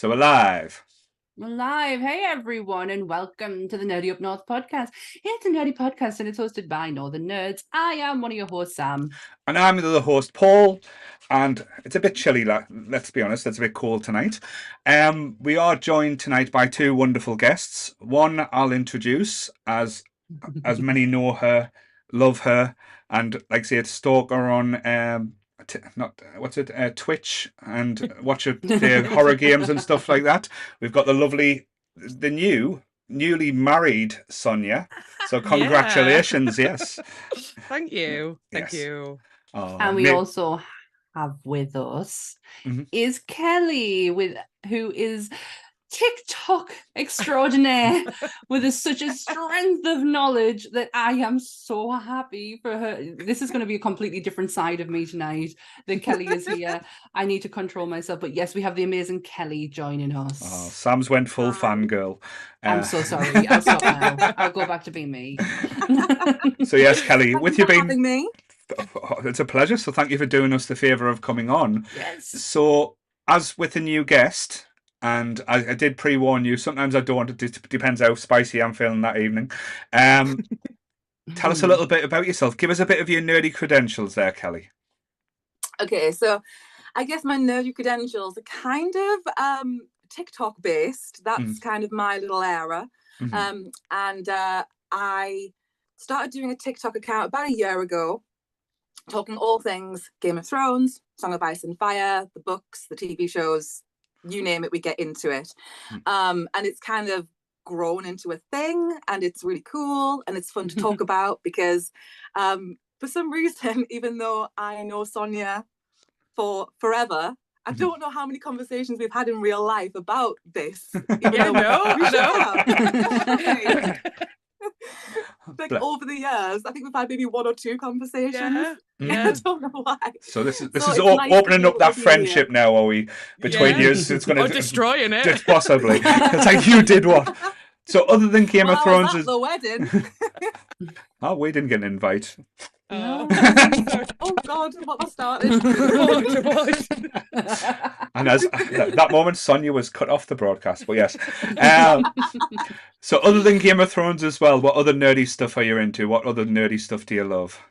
So we're live. We're live. Hey, everyone, and welcome to the Nerdy Up North podcast. It's a nerdy podcast, and it's hosted by Northern Nerds. I am one of your hosts, Sam. And I'm the other host, Paul. And it's a bit chilly, let's be honest. It's a bit cold tonight. We are joined tonight by two wonderful guests. One I'll introduce, as many know her, love her, and like say, stalk her on Twitch, and watch her play horror games and stuff like that. We've got the newly married Sonia. So congratulations, yes. Thank you. Thank Yes. you. Oh, And we also have with us is Kelly, who is TikTok extraordinaire with such a strength of knowledge that I am so happy for her. This is going to be a completely different side of me tonight than Kelly is here. I need to control myself. But yes, we have the amazing Kelly joining us. Oh, Sam's went full fangirl. I'm so sorry. I'll stop now. I'll go back to being me. So yes, Kelly, with you being... having me. It's a pleasure. So thank you for doing us the favour of coming on. Yes. So as with a new guest... And I did pre-warn you, sometimes I don't, it depends how spicy I'm feeling that evening. Tell us a little bit about yourself. Give us a bit of your nerdy credentials there, Kelly. Okay, so I guess my nerdy credentials are kind of TikTok-based. That's kind of my little era. And I started doing a TikTok account about a year ago, talking all things Game of Thrones, Song of Ice and Fire, the books, the TV shows, you name it, we get into it. And it's kind of grown into a thing, and it's really cool and it's fun to talk about because for some reason, even though I know Sonia for forever, I don't know how many conversations we've had in real life about this. Like over the years, I think we've had maybe one or two conversations. I don't know why. So this is opening up that friendship now, are we? Between you, it's going to destroying it. Possibly. It's like you did what? So other than Game of Thrones, I was at the wedding. Oh, we didn't get an invite. Oh God, what I started. And as that moment, Sonia was cut off the broadcast. But yes. So other than Game of Thrones as well, what other nerdy stuff are you into? What other nerdy stuff do you love?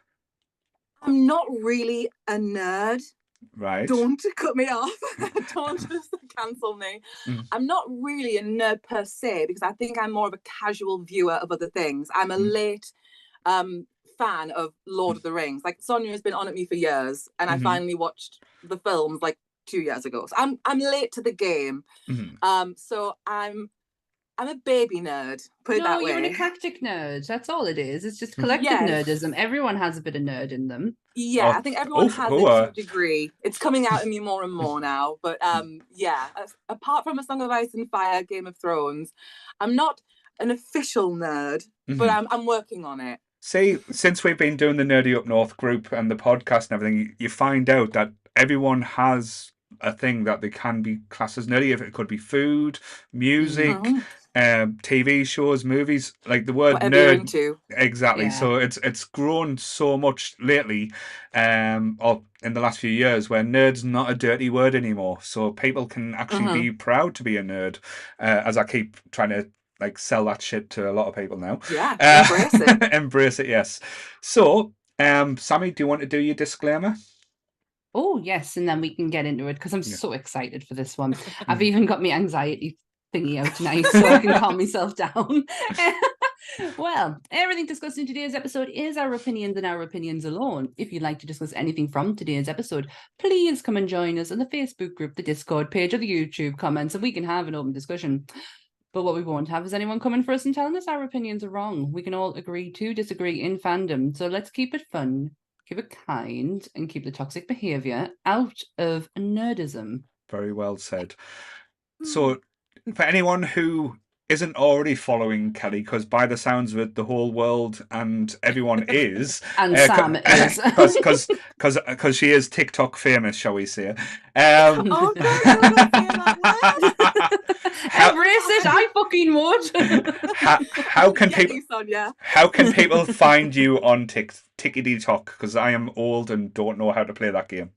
I'm not really a nerd. Right. Don't cut me off. Don't just cancel me. I'm not really a nerd per se because I think I'm more of a casual viewer of other things. I'm a late fan of Lord of the Rings. Like Sonia has been on at me for years, and I finally watched the films like 2 years ago. So I'm late to the game. So I'm a baby nerd. Put it that way. No, you're an eclectic nerd. That's all it is. It's just collective nerdism. Everyone has a bit of nerd in them. Yeah, I think everyone has it to a degree. It's coming out in me more and more now. But yeah, apart from A Song of Ice and Fire, Game of Thrones, I'm not an official nerd, but I'm working on it. See, since we've been doing the Nerdy Up North group and the podcast and everything, you find out that everyone has a thing that they can be classed as nerdy. If it could be food, music, TV shows, movies, like the word whatever nerd. You're into. Exactly. Yeah. So it's grown so much lately, or in the last few years, where nerd's not a dirty word anymore. So people can actually be proud to be a nerd. As I keep trying to sell that shit to a lot of people now. Yeah, embrace it. Embrace it, yes. So, Sammy, do you want to do your disclaimer? Oh, yes, and then we can get into it because I'm so excited for this one. I've even got my anxiety thingy out tonight so I can calm myself down. Well, everything discussed in today's episode is our opinions and our opinions alone. If you'd like to discuss anything from today's episode, please come and join us on the Facebook group, the Discord page, or the YouTube comments, and we can have an open discussion. But what we won't have is anyone coming for us and telling us our opinions are wrong. We can all agree to disagree in fandom. So let's keep it fun, keep it kind, and keep the toxic behaviour out of nerdism. Very well said. So for anyone who isn't already following Kelly, because by the sounds of it, the whole world and evereverone is. And Sam is. Because she is TikTok famous, shall we say. Oh, embrace it, I fucking would. How can people find you on Tickety Talk? Because I am old and don't know how to play that game.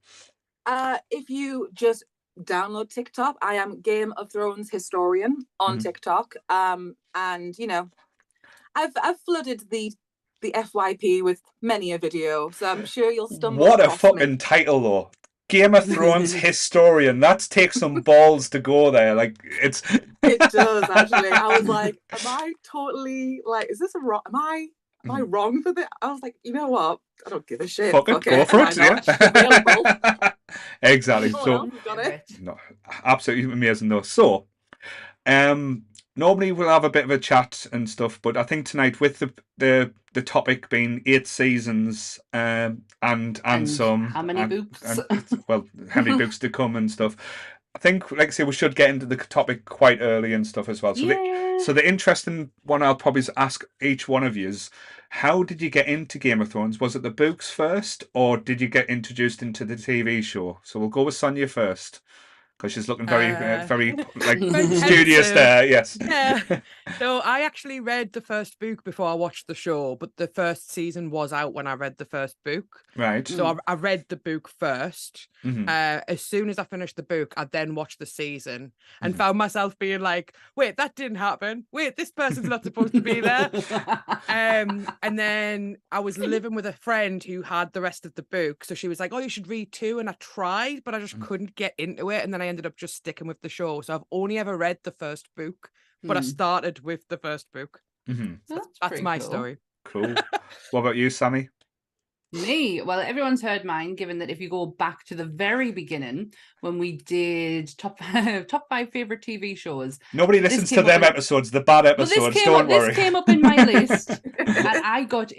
If you just download TikTok. I am Game of Thrones historian on TikTok. And you know, I've flooded the FYP with many a video, so I'm sure you'll stumble What a across fucking me. title, though. Game of Thrones historian. That takes some balls to go there. Like, it's. It does, actually. I was like, am I totally, like, is this a wrong, am I wrong for this? I was like, you know what? I don't give a shit. Fuck it, go for why it, not? yeah. Available. Exactly. Someone So, else has got it. no, absolutely amazing, though. So, normally we'll have a bit of a chat and stuff, but I think tonight with the topic being 8 seasons and some how many books and well, how many books to come and stuff. I think, like I say, we should get into the topic quite early and stuff as well. So the interesting one I'll probably ask each one of you is, how did you get into Game of Thrones? Was it the books first, or did you get introduced into the TV show? So we'll go with Sonia first, because she's looking very, very like studious there. Yes. Yeah. So I actually read the first book before I watched the show, but the first season was out when I read the first book. Right. So I read the book first. As soon as I finished the book, I then watched the season and found myself being like, wait, that didn't happen. Wait, this person's not supposed to be there. And then I was living with a friend who had the rest of the book. So she was like, oh, you should read too. And I tried, but I just couldn't get into it. And then I ended up just sticking with the show. So I've only ever read the first book, but I started with the first book. So that's my story. Cool. What about you, Sammy? Me? Well, everyone's heard mine, given that if you go back to the very beginning when we did top 5 favorite TV shows. Nobody listens to them episodes, the bad episodes, don't worry. This came up in my list, and I got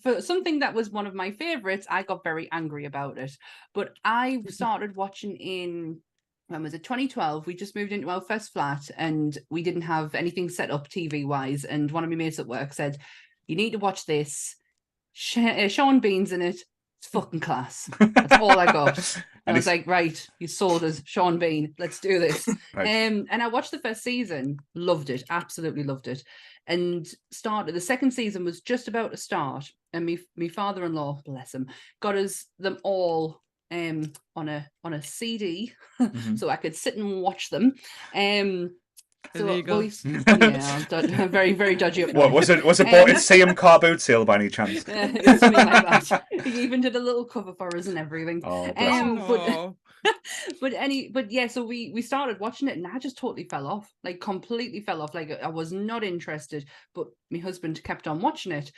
for something that was one of my favorites, I got very angry about it. But I started watching in, when was it, 2012. We just moved into our first flat and we didn't have anything set up TV wise, and one of my mates at work said, you need to watch this. Sean Bean's in it. It's fucking class. That's all I got. And I was like, right, you sold us, Sean Bean. Let's do this. Right. And I watched the first season, loved it, absolutely loved it. And the second season was just about to start, and me father-in-law, bless him, got us them all on a CD, so I could sit and watch them. Illegal. Yeah, very, very dodgy. What was it? Was it bought in CM car boot sale by any chance? It's something like that. He even did a little cover for us and everything. Oh, but yeah, so we started watching it and I just totally fell off, like completely fell off. Like I was not interested, but my husband kept on watching it.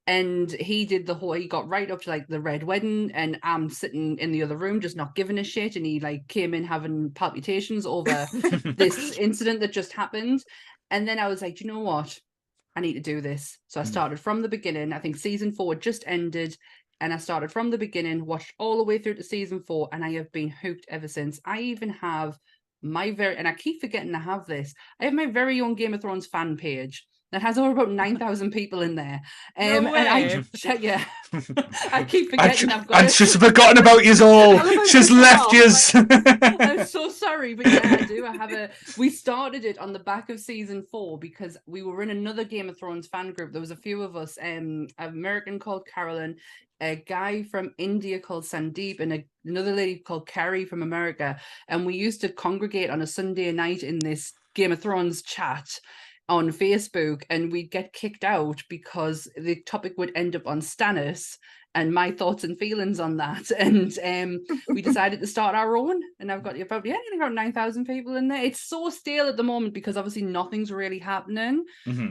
And he got right up to like the Red Wedding, and I'm sitting in the other room just not giving a shit, and he like came in having palpitations over this incident that just happened. And then I was like, you know what, I need to do this. So I started from the beginning. I think season 4 just ended, and I started from the beginning, watched all the way through to season 4, and I have been hooked ever since. I even have and I keep forgetting to have this, I have my very own Game of Thrones fan page that has over about 9,000 people in there. No way. And I keep forgetting I've got and she's forgotten about yous all. She's left yous. I'm so sorry, but yeah, I do. We started it on the back of season 4 because we were in another Game of Thrones fan group. There was a few of us, an American called Carolyn, a guy from India called Sandeep, and another lady called Carrie from America. And we used to congregate on a Sunday night in this Game of Thrones chat on Facebook, and we'd get kicked out because the topic would end up on Stannis and my thoughts and feelings on that. And we decided to start our own, and I've got about 9,000 people in there. It's so stale at the moment because obviously nothing's really happening.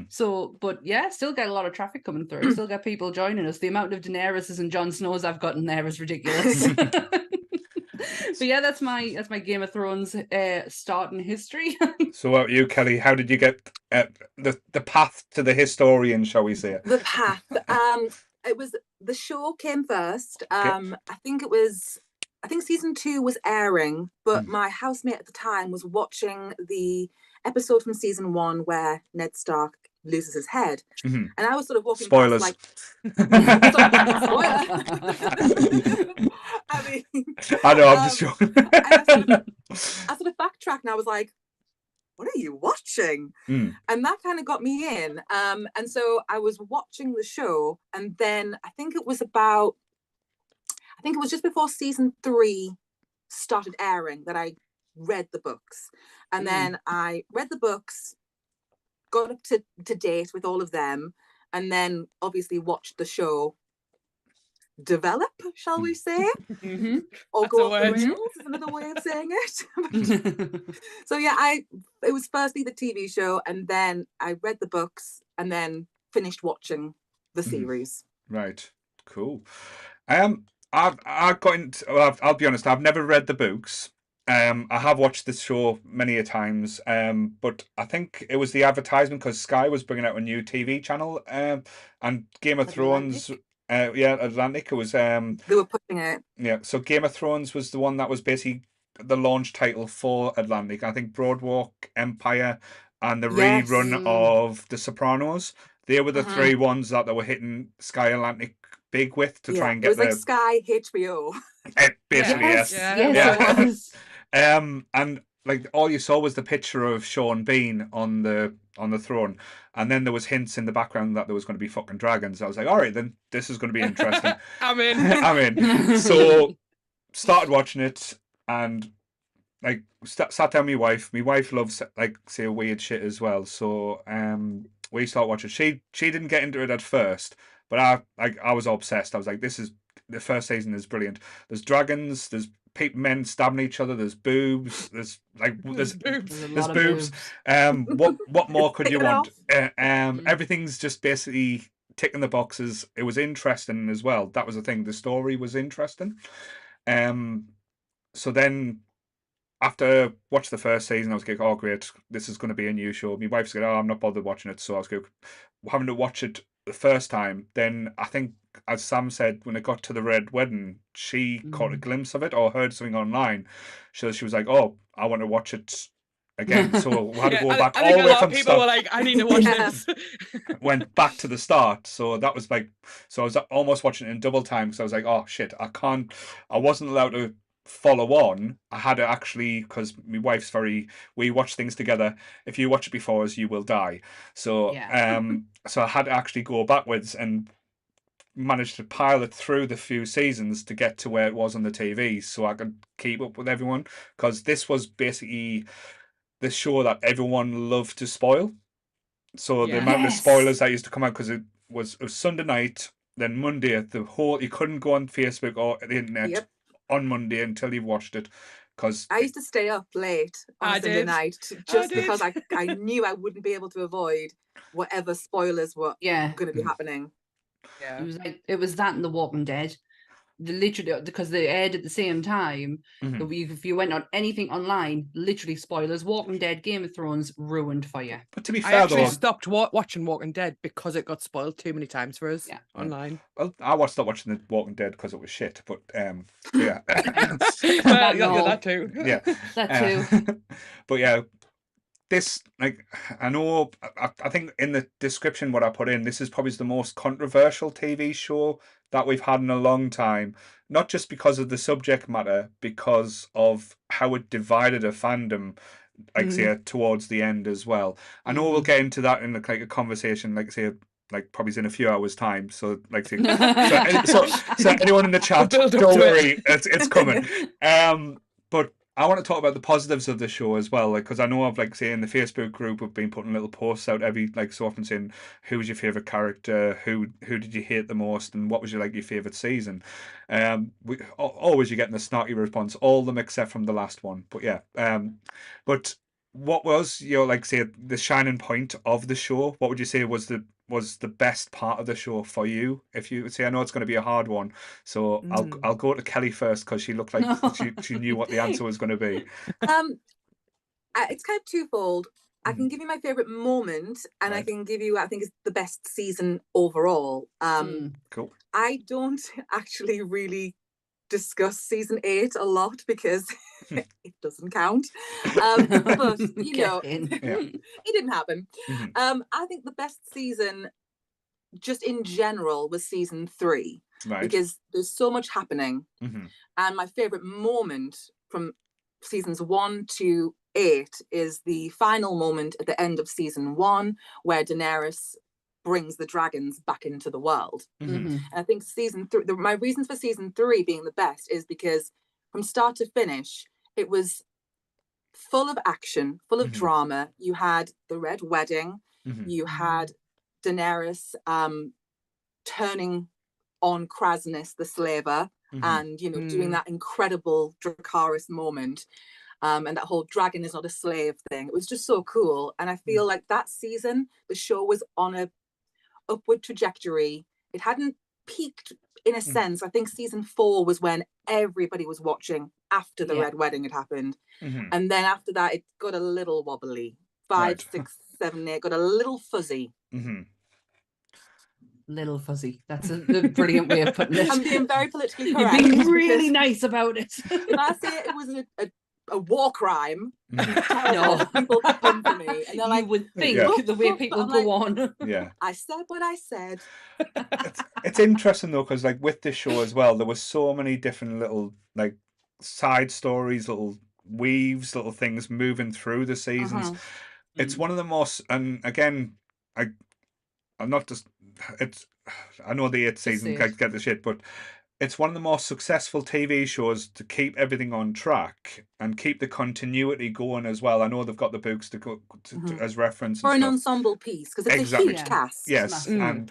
So, but yeah, still get a lot of traffic coming through. Still get people joining us. The amount of Daenerys and Jon Snows I've got in there is ridiculous. But yeah, that's my Game of Thrones starting history. So what about you, Kelly? How did you get the path to the historian, shall we say? The path. It was, the show came first. I think season 2 was airing, but my housemate at the time was watching the episode from season 1 where Ned Stark loses his head, and I was sort of walking spoilers past, I mean, I know, I'm just joking. I sort of backtracked and I was like, what are you watching? And that kind of got me in. And so I was watching the show, and then I think it was just before season 3 started airing that I read the books. And then I read the books, got up to date with all of them, and then obviously watched the show develop, shall we say? Or That's go a off the word. rails is another way of saying it. So yeah, it was firstly the TV show, and then I read the books, and then finished watching the series. Right. Cool. I've got into, well, I'll be honest, I've never read the books. I have watched the show many a times, but I think it was the advertisement because Sky was bringing out a new TV channel, and Game of Thrones, Atlantic. It was They were pushing it. yeah. So Game of Thrones was the one that was basically the launch title for Atlantic. I think Broadwalk Empire and the rerun of The Sopranos. They were the three ones that they were hitting Sky Atlantic big with to try and It get was like Sky HBO. basically, yes. Yes, it was. And like all you saw was the picture of Sean Bean on the throne, and then there was hints in the background that there was going to be fucking dragons. I was like, all right, then this is going to be interesting. I'm in. I'm in. So started watching it and like sat down with my wife. My wife loves like say weird shit as well. So we started watching. She didn't get into it at first, but I was obsessed. I was like, this is the first season is brilliant. There's dragons. There's men stabbing each other. There's boobs. There's boobs. There's boobs. What more could you want? Everything's just basically ticking the boxes. It was interesting as well. That was the thing. The story was interesting. So then after watching the first season, I was like, oh great, this is going to be a new show. My wife said, oh, I'm not bothered watching it. So I was like, having to watch it the first time. Then I think, as Sam said, when it got to the Red Wedding, she caught a glimpse of it or heard something online. So she was like, oh, I want to watch it again. So we had to go back I all think the a way lot from of the people start. were like, I need to watch this. Went back to the start. So that was like, so I was almost watching it in double time because I was like, oh shit, I wasn't allowed to follow on. I had to actually, because my wife's we watch things together. If you watch it before us, you will die. So so I had to actually go backwards and managed to pilot through the few seasons to get to where it was on the TV so I could keep up with everyone, because this was basically the show that everyone loved to spoil. So the amount of spoilers that used to come out, because it was Sunday night, then Monday, you couldn't go on Facebook or the internet on Monday until you watched it. Because I used to stay up late on Sunday night just because I knew I wouldn't be able to avoid whatever spoilers were going to be happening. Yeah, it was that and The Walking Dead. Literally, because they aired at the same time. If you went on anything online, literally spoilers. Walking Dead, Game of Thrones ruined for you. But to be fair, I actually stopped watching Walking Dead because it got spoiled too many times for us online. Well, I stopped watching The Walking Dead because it was shit. But yeah, that too. Yeah, that too. But yeah. This, like, I know, I think in the description what I put in, this is probably the most controversial TV show that we've had in a long time. Not just because of the subject matter, because of how it divided a fandom, like say, towards the end as well. I know we'll get into that in like a conversation, like say, like probably in a few hours' time. So like, say, so anyone in the chat, don't worry, it's coming. But I want to talk about the positives of the show as well, like, because I know I've like say in the Facebook group we've been putting little posts out every like so often saying who was your favorite character, who did you hate the most, and what was your favorite season. Always you're getting the snarky response, all of them except from the last one. But yeah, but what was your like say the shining point of the show? What would you say was the best part of the show for you? If you would say, I know it's going to be a hard one, so I'll go to Kelly first because she looked like she knew what the answer was going to be. It's kind of twofold. I can give you my favorite moment, and I can give you, I think, it's the best season overall. Cool. I don't actually really discuss season 8 a lot because it doesn't count. But you know, it didn't happen. I think the best season, just in general, was season 3, because there's so much happening. And my favorite moment from seasons 1 to 8 is the final moment at the end of season 1, where Daenerys brings the dragons back into the world. And I think season 3, my reasons for season 3 being the best is because from start to finish, it was full of action, full of drama. You had the Red Wedding. You had Daenerys turning on Kraznys the slaver, and doing that incredible Dracarys moment, and that whole dragon is not a slave thing. It was just so cool, and I feel like that season the show was on a upward trajectory. It hadn't peaked in a sense. I think season 4 was when everybody was watching after the Red Wedding had happened, and then after that it got a little wobbly. 5, 6, 7, 8 got a little fuzzy. Little fuzzy. That's a brilliant way of putting it. I'm being very politically correct. You're being really nice about it. If I say it was a war crime, no, people come for me, and they're like, you would think the way people go on. Yeah, I said what I said. It's interesting though, because like with this show as well, there was so many different little like side stories, little weaves, little things moving through the seasons. It's one of the most, and again, I'm not just. I know the 8th season get the shit, but it's one of the most successful TV shows to keep everything on track and keep the continuity going as well. I know they've got the books to go as reference for an ensemble piece, because it's a huge cast. Yes, and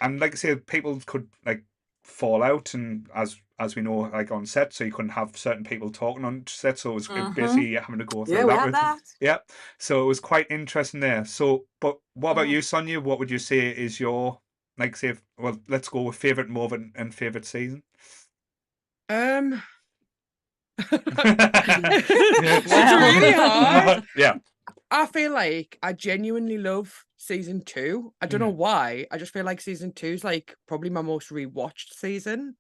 like I say, people could like fall out, and as we know, like on set, so you couldn't have certain people talking on set, so it was basically having to go through that. Yeah, so it was quite interesting there. So, but what about you, Sonia? What would you say is your, like, say, well, let's go with favorite moment and favorite season. It's really hard. Yeah, I feel like I genuinely love season 2. I don't know why. I just feel like season 2 is like probably my most rewatched season.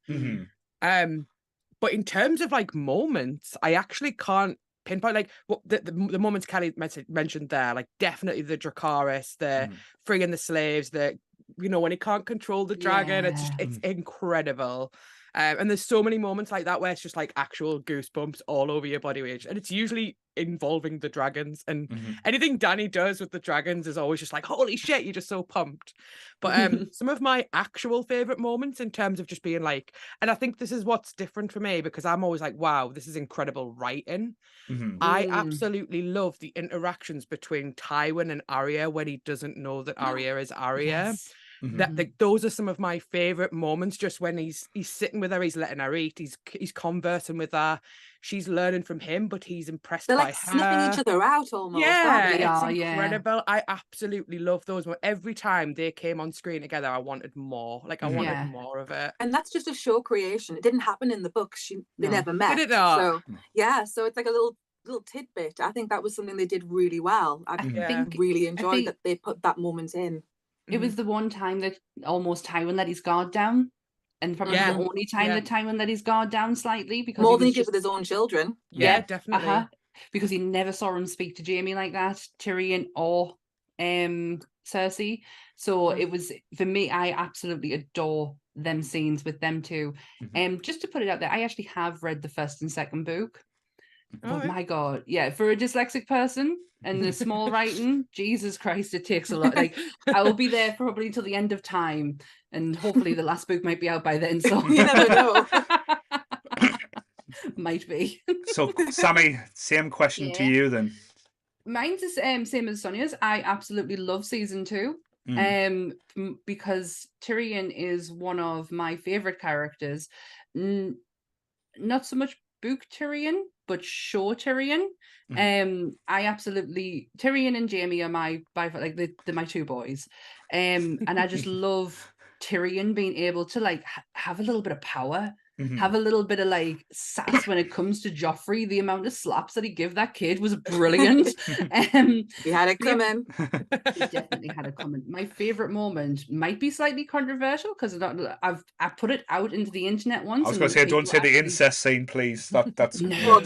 But in terms of like moments, I actually can't pinpoint like what the moments Kelly mentioned there. Like definitely the Dracarys, the freeing the slaves, the when he can't control the dragon. It's incredible. And there's so many moments like that where it's just like actual goosebumps all over your body, and it's usually involving the dragons, and anything Dany does with the dragons is always just like, holy shit, you're just so pumped. But some of my actual favorite moments in terms of just being like, and I think this is what's different for me, because I'm always like, wow, this is incredible writing. I absolutely love the interactions between Tywin and Arya when he doesn't know that Arya is Arya. Those are some of my favorite moments, just when he's sitting with her, he's letting her eat, he's conversing with her, she's learning from him, but he's impressed by like her. sniffing each other out almost. Yeah, it's incredible. I absolutely love those. Every time they came on screen together, I wanted more. Like I wanted more of it. And that's just a show creation. It didn't happen in the books. They never met. Did it not? So so it's like a little tidbit. I think that was something they did really well. I think really enjoyed that they put that moment in. It was the one time that almost Tywin let his guard down, and probably the only time that Tywin let his guard down slightly, because more than he did with his own children. Yeah, definitely. Because he never saw him speak to Jaime like that, Tyrion or Cersei. So it was, for me, I absolutely adore them scenes with them two. Just to put it out there, I actually have read the first and second book. Oh my god, for a dyslexic person and the small writing, Jesus Christ, it takes a lot. Like, I will be there probably till the end of time, and hopefully the last book might be out by then, so you never know. Might be. So Sammy, same question to you then. Mine's the same as Sonia's. I absolutely love season 2. Because Tyrion is one of my favorite characters. Not so much book Tyrion, but show Tyrion. I absolutely, Tyrion and Jaime are they're my two boys. And I just love Tyrion being able to like have a little bit of power, have a little bit of like sass when it comes to Joffrey. The amount of slaps that he gave that kid was brilliant. He had it coming. He definitely had it coming. My favorite moment might be slightly controversial because I've put it out into the internet once. I was going to say, don't say the incest scene, please. That's no.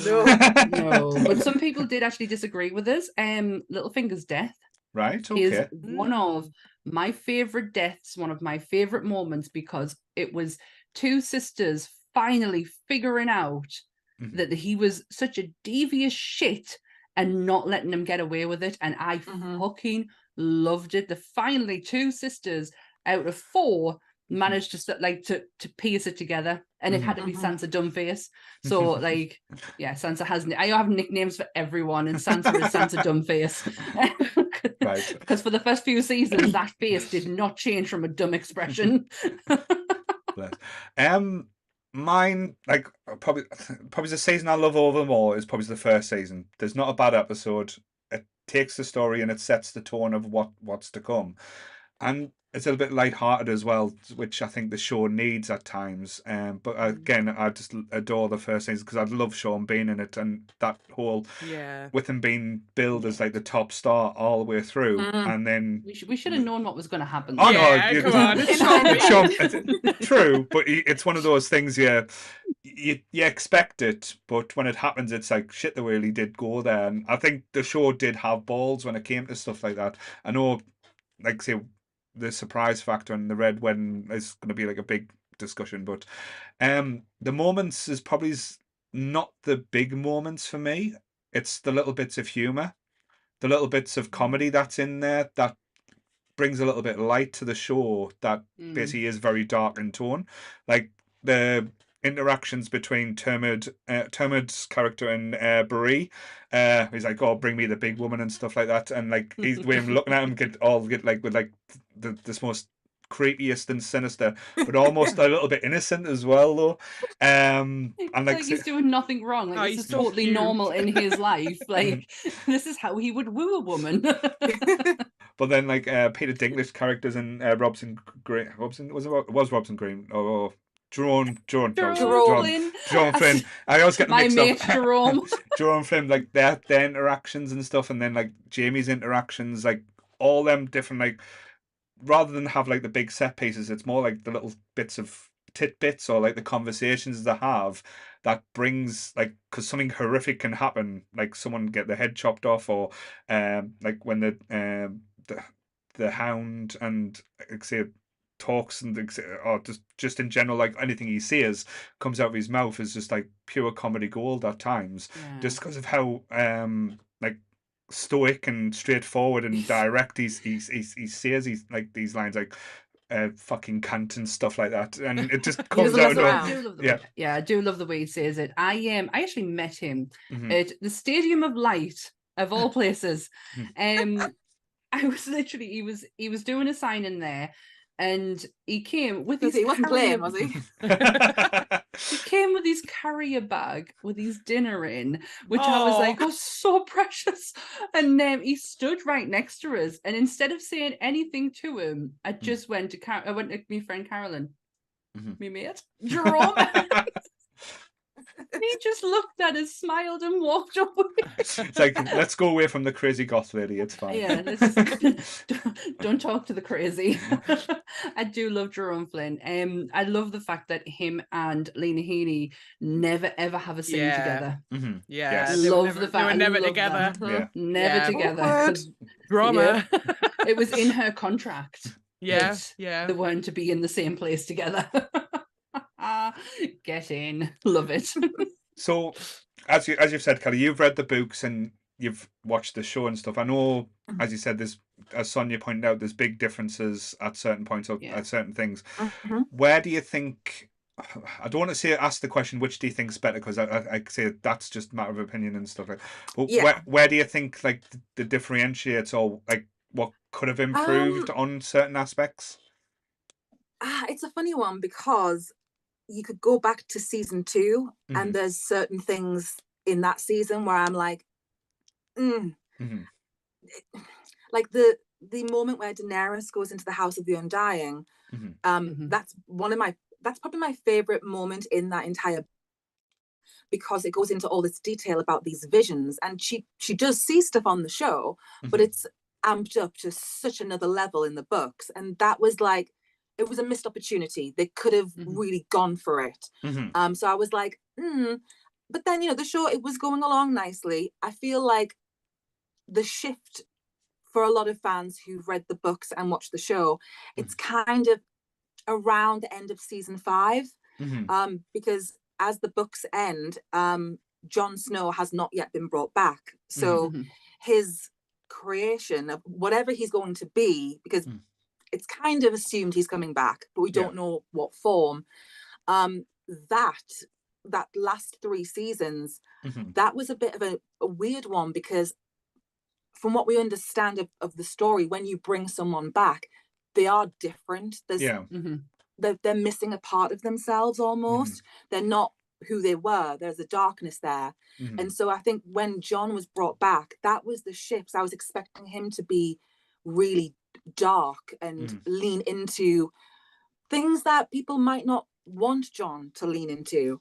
But some people did actually disagree with us. Littlefinger's death, right? Okay, is one of my favorite deaths, one of my favorite moments, because it was two sisters finally figuring out that he was such a devious shit and not letting him get away with it. And I fucking loved it. The finally two sisters out of 4 managed to piece it together, and it had to be Sansa Dumbface. So like, yeah, Sansa has. I have nicknames for everyone, and Sansa is Sansa Dumbface. Right. Because for the first few seasons, that face did not change from a dumb expression. Bless. Mine, like probably the season I love over them all is probably the first season. There's not a bad episode. It takes the story and it sets the tone of what's to come, and it's a little bit light-hearted as well, which I think the show needs at times. But again, I just adore the first season because I love Sean Bean in it, and that whole with him being billed as like the top star all the way through, and then we should have known what was going to happen. Oh yeah, no, come on, it's Sean, true, but it's one of those things. You expect it, but when it happens, it's like shit. They really did go there, and I think the show did have balls when it came to stuff like that. I know, like say, the surprise factor and the red wedding is going to be like a big discussion, but the moments is probably not the big moments for me. It's the little bits of humor, the little bits of comedy that's in there that brings a little bit of light to the show that basically is very dark in tone. Like the interactions between Termod's character and Bree. He's like, "Oh, bring me the big woman" and stuff like that, and like he's when I'm looking at him get like with like this most creepiest and sinister, but almost a little bit innocent as well, though. And like he's doing nothing wrong. Like this is so totally normal in his life. Like this is how he would woo a woman. But then, like Peter Dinklage's characters and Robson Green, was Robson Green or Jerome Flynn. I always get them mixed mate, up. Jerome Flynn, like their interactions and stuff, and then like Jamie's interactions, like all them different, like rather than have like the big set pieces, it's more like the little bits of tidbits or like the conversations they have that brings like because something horrific can happen, like someone get their head chopped off, or like when the hound and like, say talks and or just in general, like anything he says comes out of his mouth is just like pure comedy gold at times, just because of how like stoic and straightforward and direct he says he's like these lines like fucking cunt and stuff like that, and it just comes out I do love the way he says it. I actually met him at the Stadium of Light of all places. I was literally he was doing a sign in there, and he came with his. He wasn't playing, was he? He came with his carrier bag with his dinner in, which I was like, oh, so precious. And he stood right next to us, and instead of saying anything to him, I just went to my friend Carolyn, me mate Jerome. He just looked at us, smiled, and walked away. It's like, let's go away from the crazy goth lady. It's fine. Yeah, don't talk to the crazy. I do love Jerome Flynn. I love the fact that him and Lena Headey never ever have a scene together. Yeah, love the fact they were never together. Never together. Drama. It was in her contract. Yeah. They weren't to be in the same place together. Get in, love it. So, as you've said, Kelly, you've read the books and you've watched the show and stuff. I know, as you said, there's, as Sonia pointed out, there's big differences at certain points at certain things. Where do you think? I don't want to say ask the question which do you think's better, because I say that's just a matter of opinion and stuff like that. But where do you think like the differentiates, or like what could have improved on certain aspects? It's a funny one because you could go back to season 2 and there's certain things in that season where I'm like, like the moment where Daenerys goes into the House of the Undying. That's probably my favorite moment in that entire, because it goes into all this detail about these visions, and she does see stuff on the show, but it's amped up to such another level in the books, and that was like, it was a missed opportunity. They could have really gone for it. So I was like, but then, the show, it was going along nicely. I feel like the shift for a lot of fans who've read the books and watched the show, it's kind of around the end of season 5, because as the books end, Jon Snow has not yet been brought back. So his creation of whatever he's going to be, because it's kind of assumed he's coming back, but we don't know what form. That last 3 seasons, that was a bit of a weird one, because from what we understand of the story, when you bring someone back, they are different. They're missing a part of themselves almost. They're not who they were. There's a darkness there. And so I think when Jon was brought back, that was the shift. I was expecting him to be really dark and lean into things that people might not want Jon to lean into,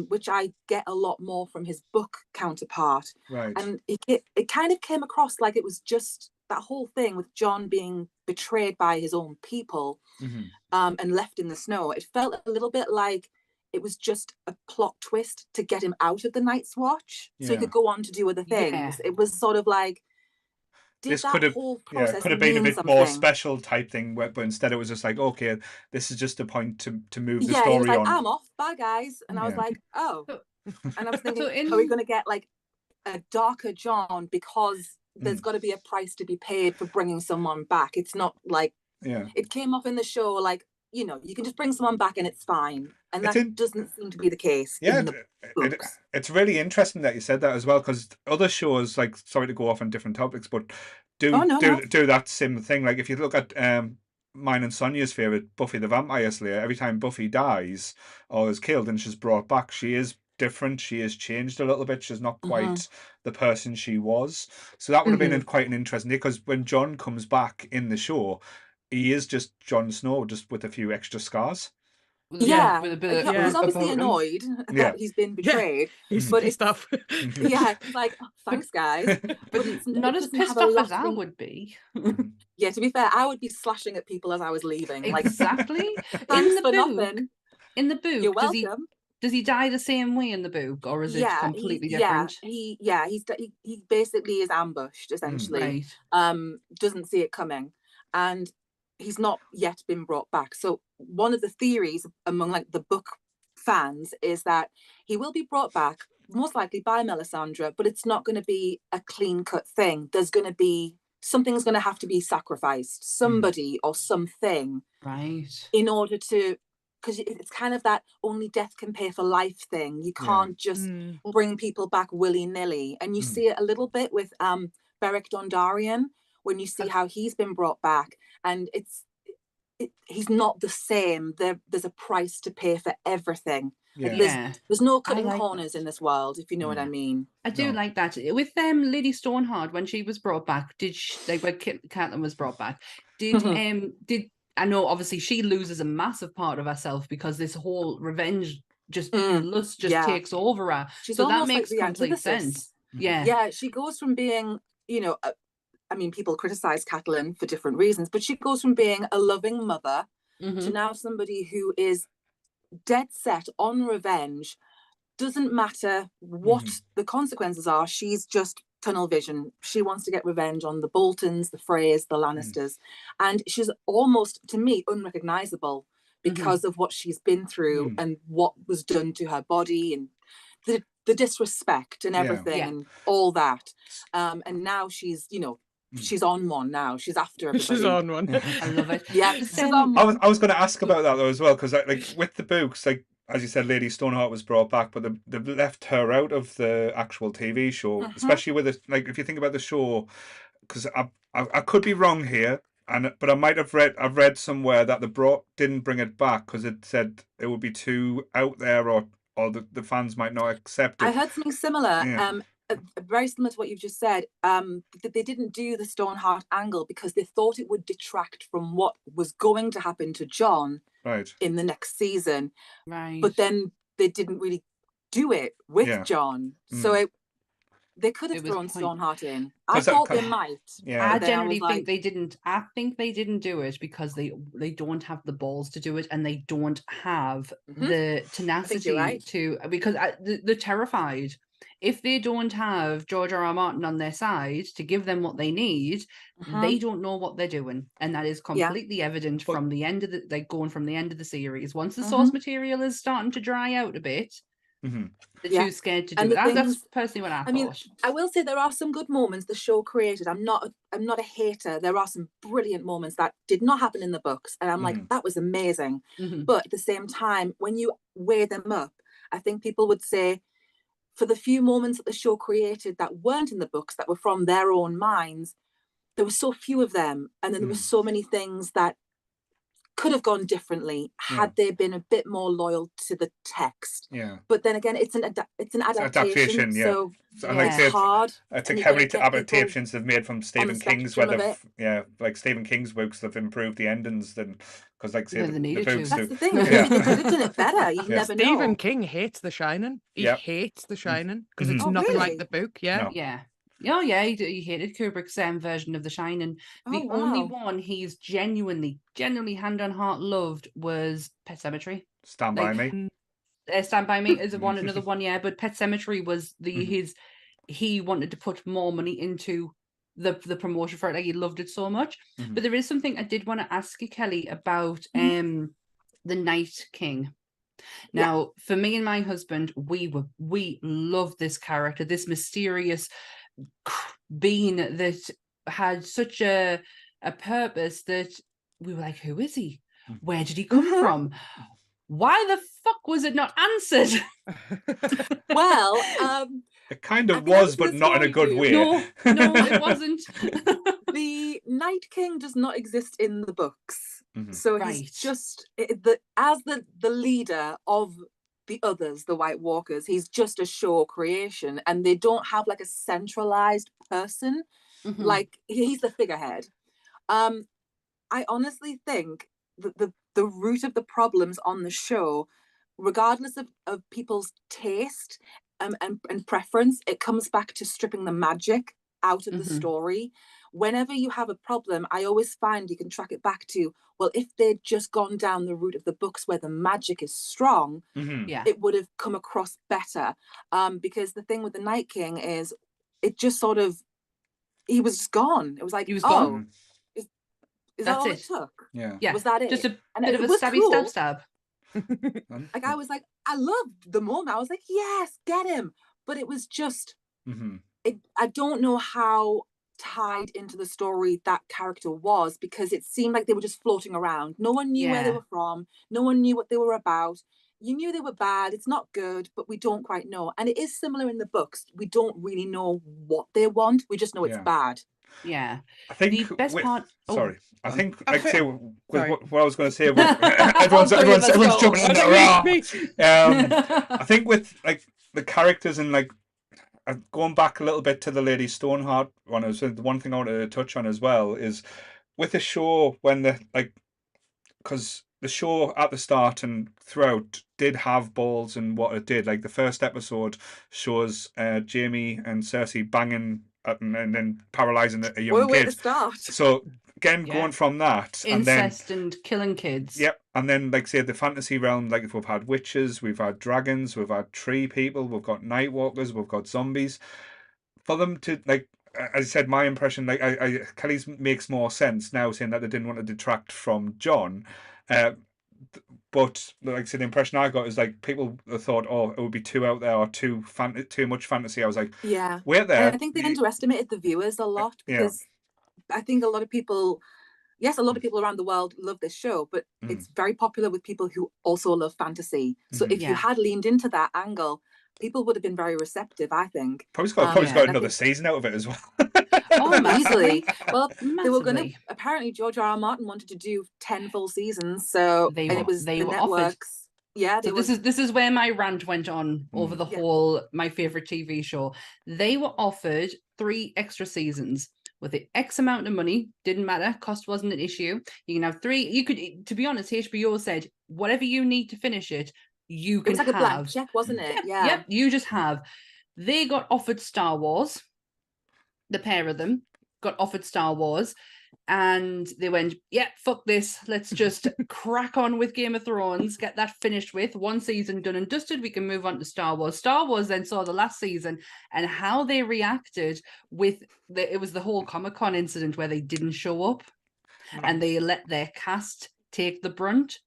which I get a lot more from his book counterpart. Right. And it kind of came across like it was just that whole thing with Jon being betrayed by his own people and left in the snow. It felt a little bit like it was just a plot twist to get him out of the Night's Watch so he could go on to do other things. It was sort of like, this could have been a bit more special type thing, but instead it was just like, okay, this is just a point to move the story he was like, on. I'm off, bye guys. And I was like, oh. And I was thinking, are we going to get like a darker Jon, because there's got to be a price to be paid for bringing someone back? It's not like it came off in the show like, you know, you can just bring someone back and it's fine. And that doesn't seem to be the case in the books. It's really interesting that you said that as well, because other shows, like, sorry to go off on different topics, but do that same thing. Like if you look at mine and Sonia's favourite, Buffy the Vampire Slayer, every time Buffy dies or is killed and she's brought back, she is different. She has changed a little bit. She's not quite the person she was. So that would have been quite an interesting thing, because when Jon comes back in the show, he is just Jon Snow, just with a few extra scars. With a bit he's obviously annoyed that he's been betrayed. He's pissed off. He's like, oh, thanks guys. But not as pissed off as I would be. Yeah, to be fair, I would be slashing at people as I was leaving. Exactly. Thanks for nothing. In the book, you're welcome. Does he die the same way in the book, or is it completely different? He basically is ambushed, essentially. Doesn't see it coming, and he's not yet been brought back. So one of the theories among like the book fans is that he will be brought back, most likely by Melisandre, but it's not going to be a clean cut thing. There's going to be something's going to have to be sacrificed, somebody or something, right, in order to. Because it's kind of that only death can pay for life thing. You can't just bring people back willy-nilly. And you see it a little bit with Beric Dondarrion, when you see how he's been brought back. And he's not the same. There's a price to pay for everything. There's no cutting corners in this world, if you know what I mean. I do like that. With Lady Stoneheart, when she was brought back, when Catelyn was brought back, did I know obviously she loses a massive part of herself, because this whole revenge lust takes over her. She's so that makes like complete sense. Yeah, she goes from being, you know, I mean, people criticize Catelyn for different reasons, but she goes from being a loving mother to now somebody who is dead set on revenge. Doesn't matter what the consequences are. She's just tunnel vision. She wants to get revenge on the Boltons, the Freys, the Lannisters. And she's almost, to me, unrecognizable because of what she's been through and what was done to her body and the disrespect and everything and all that. And now she's, you know, she's on one now. She's after everybody. She's on one. I love it. Yeah, she's on one. I was going to ask about that though as well, because like with the books, like as you said, Lady Stoneheart was brought back, but they've left her out of the actual TV show, especially with it. Like if you think about the show, because I could be wrong here, but I might have read somewhere that didn't bring it back because it said it would be too out there, or the fans might not accept it. I heard something similar. Very similar to what you've just said, that they didn't do the Stoneheart angle because they thought it would detract from what was going to happen to Jon in the next season. Right. But then they didn't really do it with Jon. So they could have thrown Stoneheart in. I thought they might. Yeah. I generally think they didn't. I think they didn't do it because they don't have the balls to do it, and they don't have the tenacity to, because they're terrified. If they don't have George R.R. Martin on their side to give them what they need, they don't know what they're doing. And that is completely evident from the end of the series. Once the source material is starting to dry out a bit, They're too scared to do And it. the That's things, personally what I I mean, thought. I will say there are some good moments the show created. I'm not a hater. There are some brilliant moments that did not happen in the books, and I'm like, that was amazing. But at the same time, when you weigh them up, I think people would say, for the few moments that the show created that weren't in the books, that were from their own minds, there were so few of them, and then there were so many things that could have gone differently had they been a bit more loyal to the text. But then again, it's an adaptation, so and like I said, hard. I think how many adaptations they've made from Stephen King's, where they've like Stephen King's books, they've improved the endings than, because like I say, the books. That's the thing. Maybe they could have done it better. You never know. Stephen King hates The Shining. He hates The Shining because it's nothing like the book. Yeah. Oh yeah, he hated Kubrick's version of The Shining. The only one he's genuinely hand on heart loved was Pet Sematary. Stand by Me. Stand by Me is another one, yeah. But Pet Sematary was he wanted to put more money into the promotion for it. Like, he loved it so much. But there is something I did want to ask you, Kelly, about the Night King. Now, for me and my husband, we loved this character, this mysterious being that had such a purpose that we were like, who is he? Where did he come from? Why the fuck was it not answered? Well, it kind of was, but not in a good way. No, it wasn't. The Night King does not exist in the books. So he's just as the leader of the others, the White Walkers, he's just a show creation, and they don't have like a centralized person. Like, he's the figurehead. I honestly think that the root of the problems on the show, regardless of people's taste and preference, it comes back to stripping the magic out of the story. Whenever you have a problem, I always find you can track it back to, well, if they'd just gone down the route of the books where the magic is strong, it would have come across better. Because the thing with the Night King is, it just sort of, he was just gone. It was like, he was gone. Is that all it took? Yeah. Was that it? Just a bit of a stabby stab. Like, I was like, I loved the moment. I was like, yes, get him. But it was just, I don't know how tied into the story that character was, because it seemed like they were just floating around. No one knew where they were from. No one knew what they were about. You knew they were bad. It's not good, but we don't quite know. And it is similar in the books. We don't really know what they want. We just know it's bad. Yeah. I think the best part. Sorry. I think, like, say, what I was going to say, everyone's jumping in there. I think with like the characters and like going back a little bit to the Lady Stoneheart one, so the one thing I wanted to touch on as well is with the show, when because the show at the start and throughout did have balls in what it did. Like, the first episode shows Jaime and Cersei banging and then paralyzing a young kid. To start. So again, going from that, incest and killing kids. Yep, and then, like, say, the fantasy realm, like, we've had witches, we've had dragons, we've had tree people, we've got night walkers, we've got zombies. For them to, like, as I said, my impression, like, Kelly's makes more sense now, saying that they didn't want to detract from Jon. But like I said, the impression I got is like people thought, oh, it would be too out there or too much fantasy. I was like, wait there. And I think they underestimated the viewers a lot, because I think a lot of people around the world love this show, but it's very popular with people who also love fantasy. So if you had leaned into that angle, people would have been very receptive, I think. Probably got another season out of it as well. Easily. Well, they were going to, apparently George R. R. Martin wanted to do 10 full seasons, so it was the networks. Yeah, so this is where my rant went on over the whole my favorite TV show. They were offered 3 extra seasons with the X amount of money. Didn't matter, cost wasn't an issue. You can have 3. You could, to be honest, HBO said whatever you need to finish it, you can have. It was like a blank check, wasn't it? Yep, you just have. They got offered Star Wars. The pair of them got offered Star Wars, and they went, yeah, fuck this. Let's just crack on with Game of Thrones, get that finished with. 1 season done and dusted. We can move on to Star Wars. Star Wars then saw the last season, and how they reacted with it was the whole Comic-Con incident where they didn't show up and they let their cast take the brunt.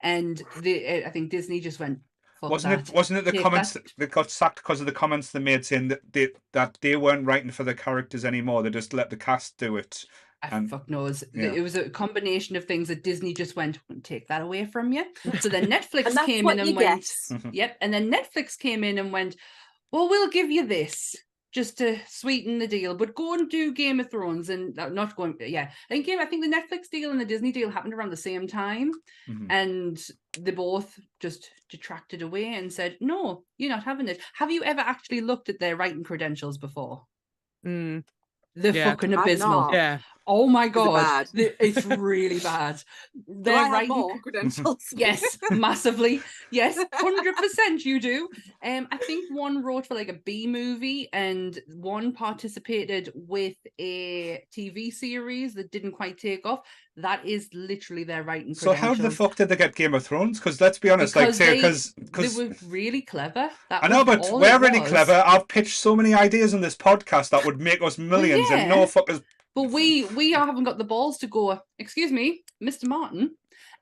And I think Disney just went, Fuck Wasn't that. it? Wasn't it the Take comments that. that got sacked because of the comments they made saying that they weren't writing for the characters anymore? They just let the cast do it. And Fuck knows. yeah. It was a combination of things that Disney just went, take that away from you. So then And Netflix that's came what in you and went, get. yep. And then Netflix came in and went, well, we'll give you this just to sweeten the deal, but go and do Game of Thrones and not going. Yeah, I think the Netflix deal and the Disney deal happened around the same time, and they both just detracted away and said, no, you're not having it. Have you ever actually looked at their writing credentials before? Mm. They're Yeah. fucking I've abysmal. not. Yeah. Oh my Is it god, bad? it's really bad. Do I have more credentials? Yes, massively. Yes, 100% you do. I think one wrote for like a B movie, and one participated with a TV series that didn't quite take off. That is literally their writing So how the fuck did they get Game of Thrones? Because let's be honest, because because they were really clever. That I know, was but all we're it really was. clever. I've pitched so many ideas on this podcast that would make us millions, and no yeah. fuckers. But we haven't got the balls to go, excuse me, Mr. Martin,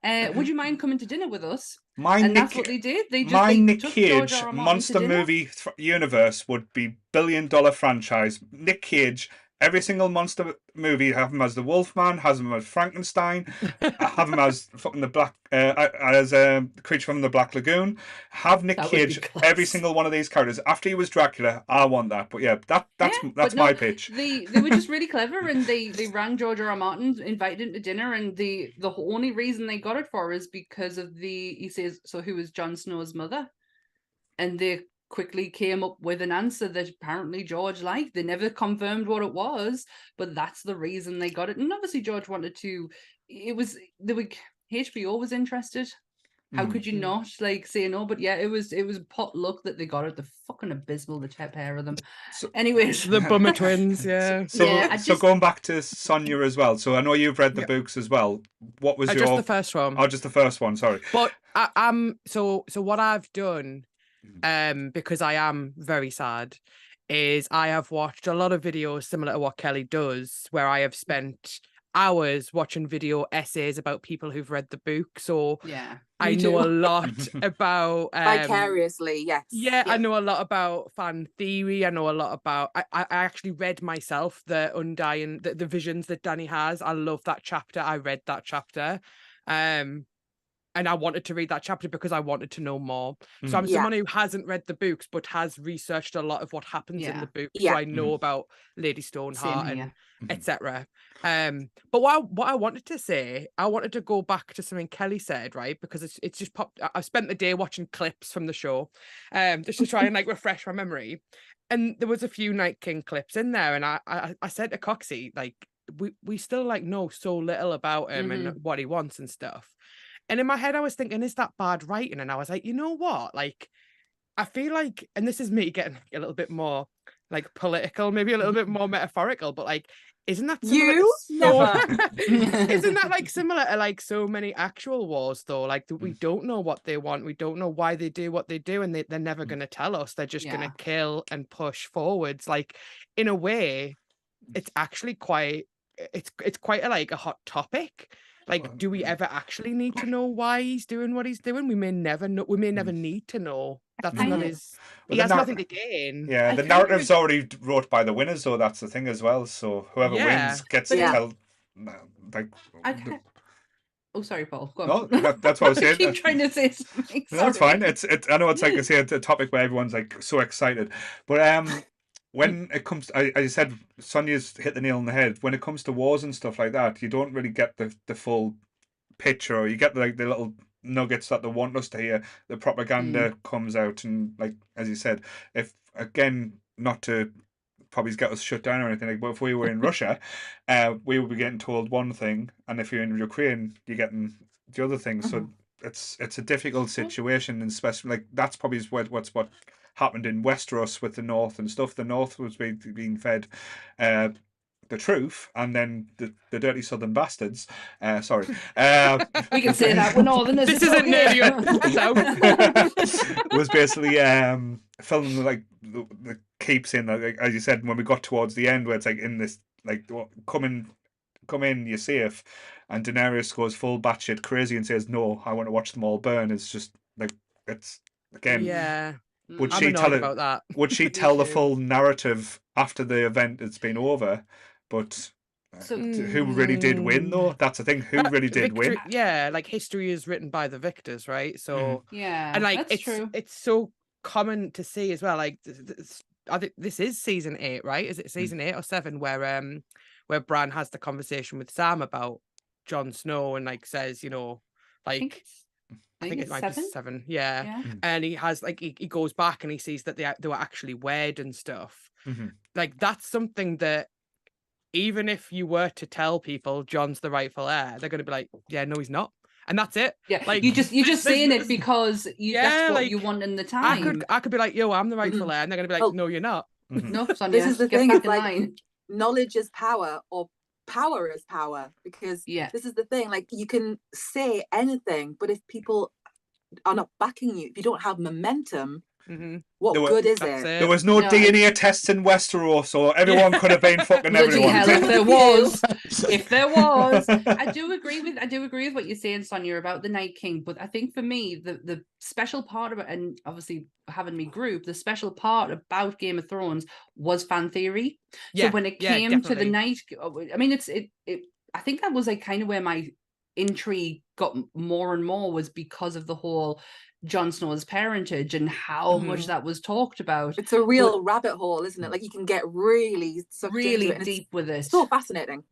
would you mind coming to dinner with us? That's what they did. They Nick took Cage George R. R. Martin monster to dinner. movie universe would be $1 billion franchise. Nick Cage, every single monster movie, have him as the Wolfman, has him as Frankenstein, have him as fucking the black, as a creature from the Black Lagoon. Have Nick That would be Cage, class. every single one of these characters. After he was Dracula, I want that. But yeah, that's But my pitch. They were just really clever, and they rang George R. R. Martin, invited him to dinner, and the only reason they got it for is because of he says, so who was Jon Snow's mother? And they quickly came up with an answer that apparently George liked. They never confirmed what it was, but that's the reason they got it. And obviously George wanted to, HBO was interested. How could you not say no? But yeah, it was pot luck that they got it. They're fucking abysmal, the pair of them. So, anyways, the Bummer twins, yeah. So going back to Sonia as well. So I know you've read the books as well. What was just the first one? Oh, just the first one. Sorry. But so what I've done, because I am very sad, is I have watched a lot of videos similar to what Kelly does, where I have spent hours watching video essays about people who've read the book. So yeah, I know a lot about vicariously, yes. Yeah, I know a lot about fan theory. I know a lot about I actually read myself the Undying, the visions that Dany has. I love that chapter. I read that chapter. And I wanted to read that chapter because I wanted to know more. So I'm someone who hasn't read the books but has researched a lot of what happens in the book. So I know about Lady Stoneheart and etc. But what I wanted to say, I wanted to go back to something Kelly said, right? Because it's just popped. I've spent the day watching clips from the show, just to try and refresh my memory. And there was a few Night King clips in there, and I said to Coxie, we still know so little about him and what he wants and stuff. And in my head, I was thinking, is that bad writing? And I was like, you know what? I feel like, and this is me getting a little bit more political, maybe a little bit more metaphorical, but isn't that similar isn't that similar to so many actual wars though? We don't know what they want. We don't know why they do what they do. And they're never going to tell us. They're just going to kill and push forwards. In a way, it's actually quite, it's quite a hot topic. Do we ever actually need to know why he's doing what he's doing? We may never know. We may never need to know. That's not his. He has nothing to gain. Yeah, the narrative's already wrote by the winners, though. That's the thing as well. So whoever wins gets to tell. Oh, sorry, Paul. Go on. No, that's what I was saying. I keep trying to say something. No, that's fine. I know it's a topic where everyone's so excited, but when it comes, as you said, Sonia's hit the nail on the head. When it comes to wars and stuff like that, you don't really get the full picture, or you get the little nuggets that they want us to hear. The propaganda comes out, and as you said, if again, not to probably get us shut down or anything, but if we were in Russia, we would be getting told one thing, and if you're in Ukraine, you're getting the other thing. So it's a difficult situation, and especially that's probably what happened in Westeros with the North and stuff. The North was being fed the truth, and then the dirty southern bastards. Sorry, we can say that we're Northerners. This isn't nearly was basically filming the keep saying that, as you said, when we got towards the end, where it's in this come in, you're safe, and Daenerys goes full batshit crazy and says, "No, I want to watch them all burn." It's just it's again, Yeah. would I'm she annoyed tell it? about that. Would she Me tell the too. full narrative after the event has been over? But So who really did win, though? That's the thing. Who really did win? Yeah, like history is written by the victors, right? So yeah, and like that's true. it's so common to see as well. Like I think this is season 8, right? Is it season 8 or 7 where Bran has the conversation with Sam about Jon Snow and like says, you know, like I think it might be 7. Yeah. And he has like he goes back and he sees that they were actually wed and stuff. Like that's something that even if you were to tell people John's the rightful heir, they're going to be like, yeah, no, he's not. And that's it. Yeah, like you're just saying it because that's what like, you want in the time. I could be like, yo, I'm the rightful heir, and they're going to be like, no, you're not. No, Sonia, this is the get thing. back It's in like line. knowledge is power, or power is power. Because this is the thing. Like you can say anything, but if people are not backing you, if you don't have momentum, what good is it? There was no DNA tests in Westeros, so everyone could have been fucking everyone. Hell, if there was, I do agree with what you're saying, Sonia, about the Night King. But I think for me, the special part of it, and obviously having me group, the special part about Game of Thrones was fan theory. So when it came to the Night, I mean, I think that was like kind of where my intrigue got more and more, was because of the whole Jon Snow's parentage and how much that was talked about. It's a real rabbit hole, isn't it? Like you can get really sucked into it, and deep with it. So fascinating.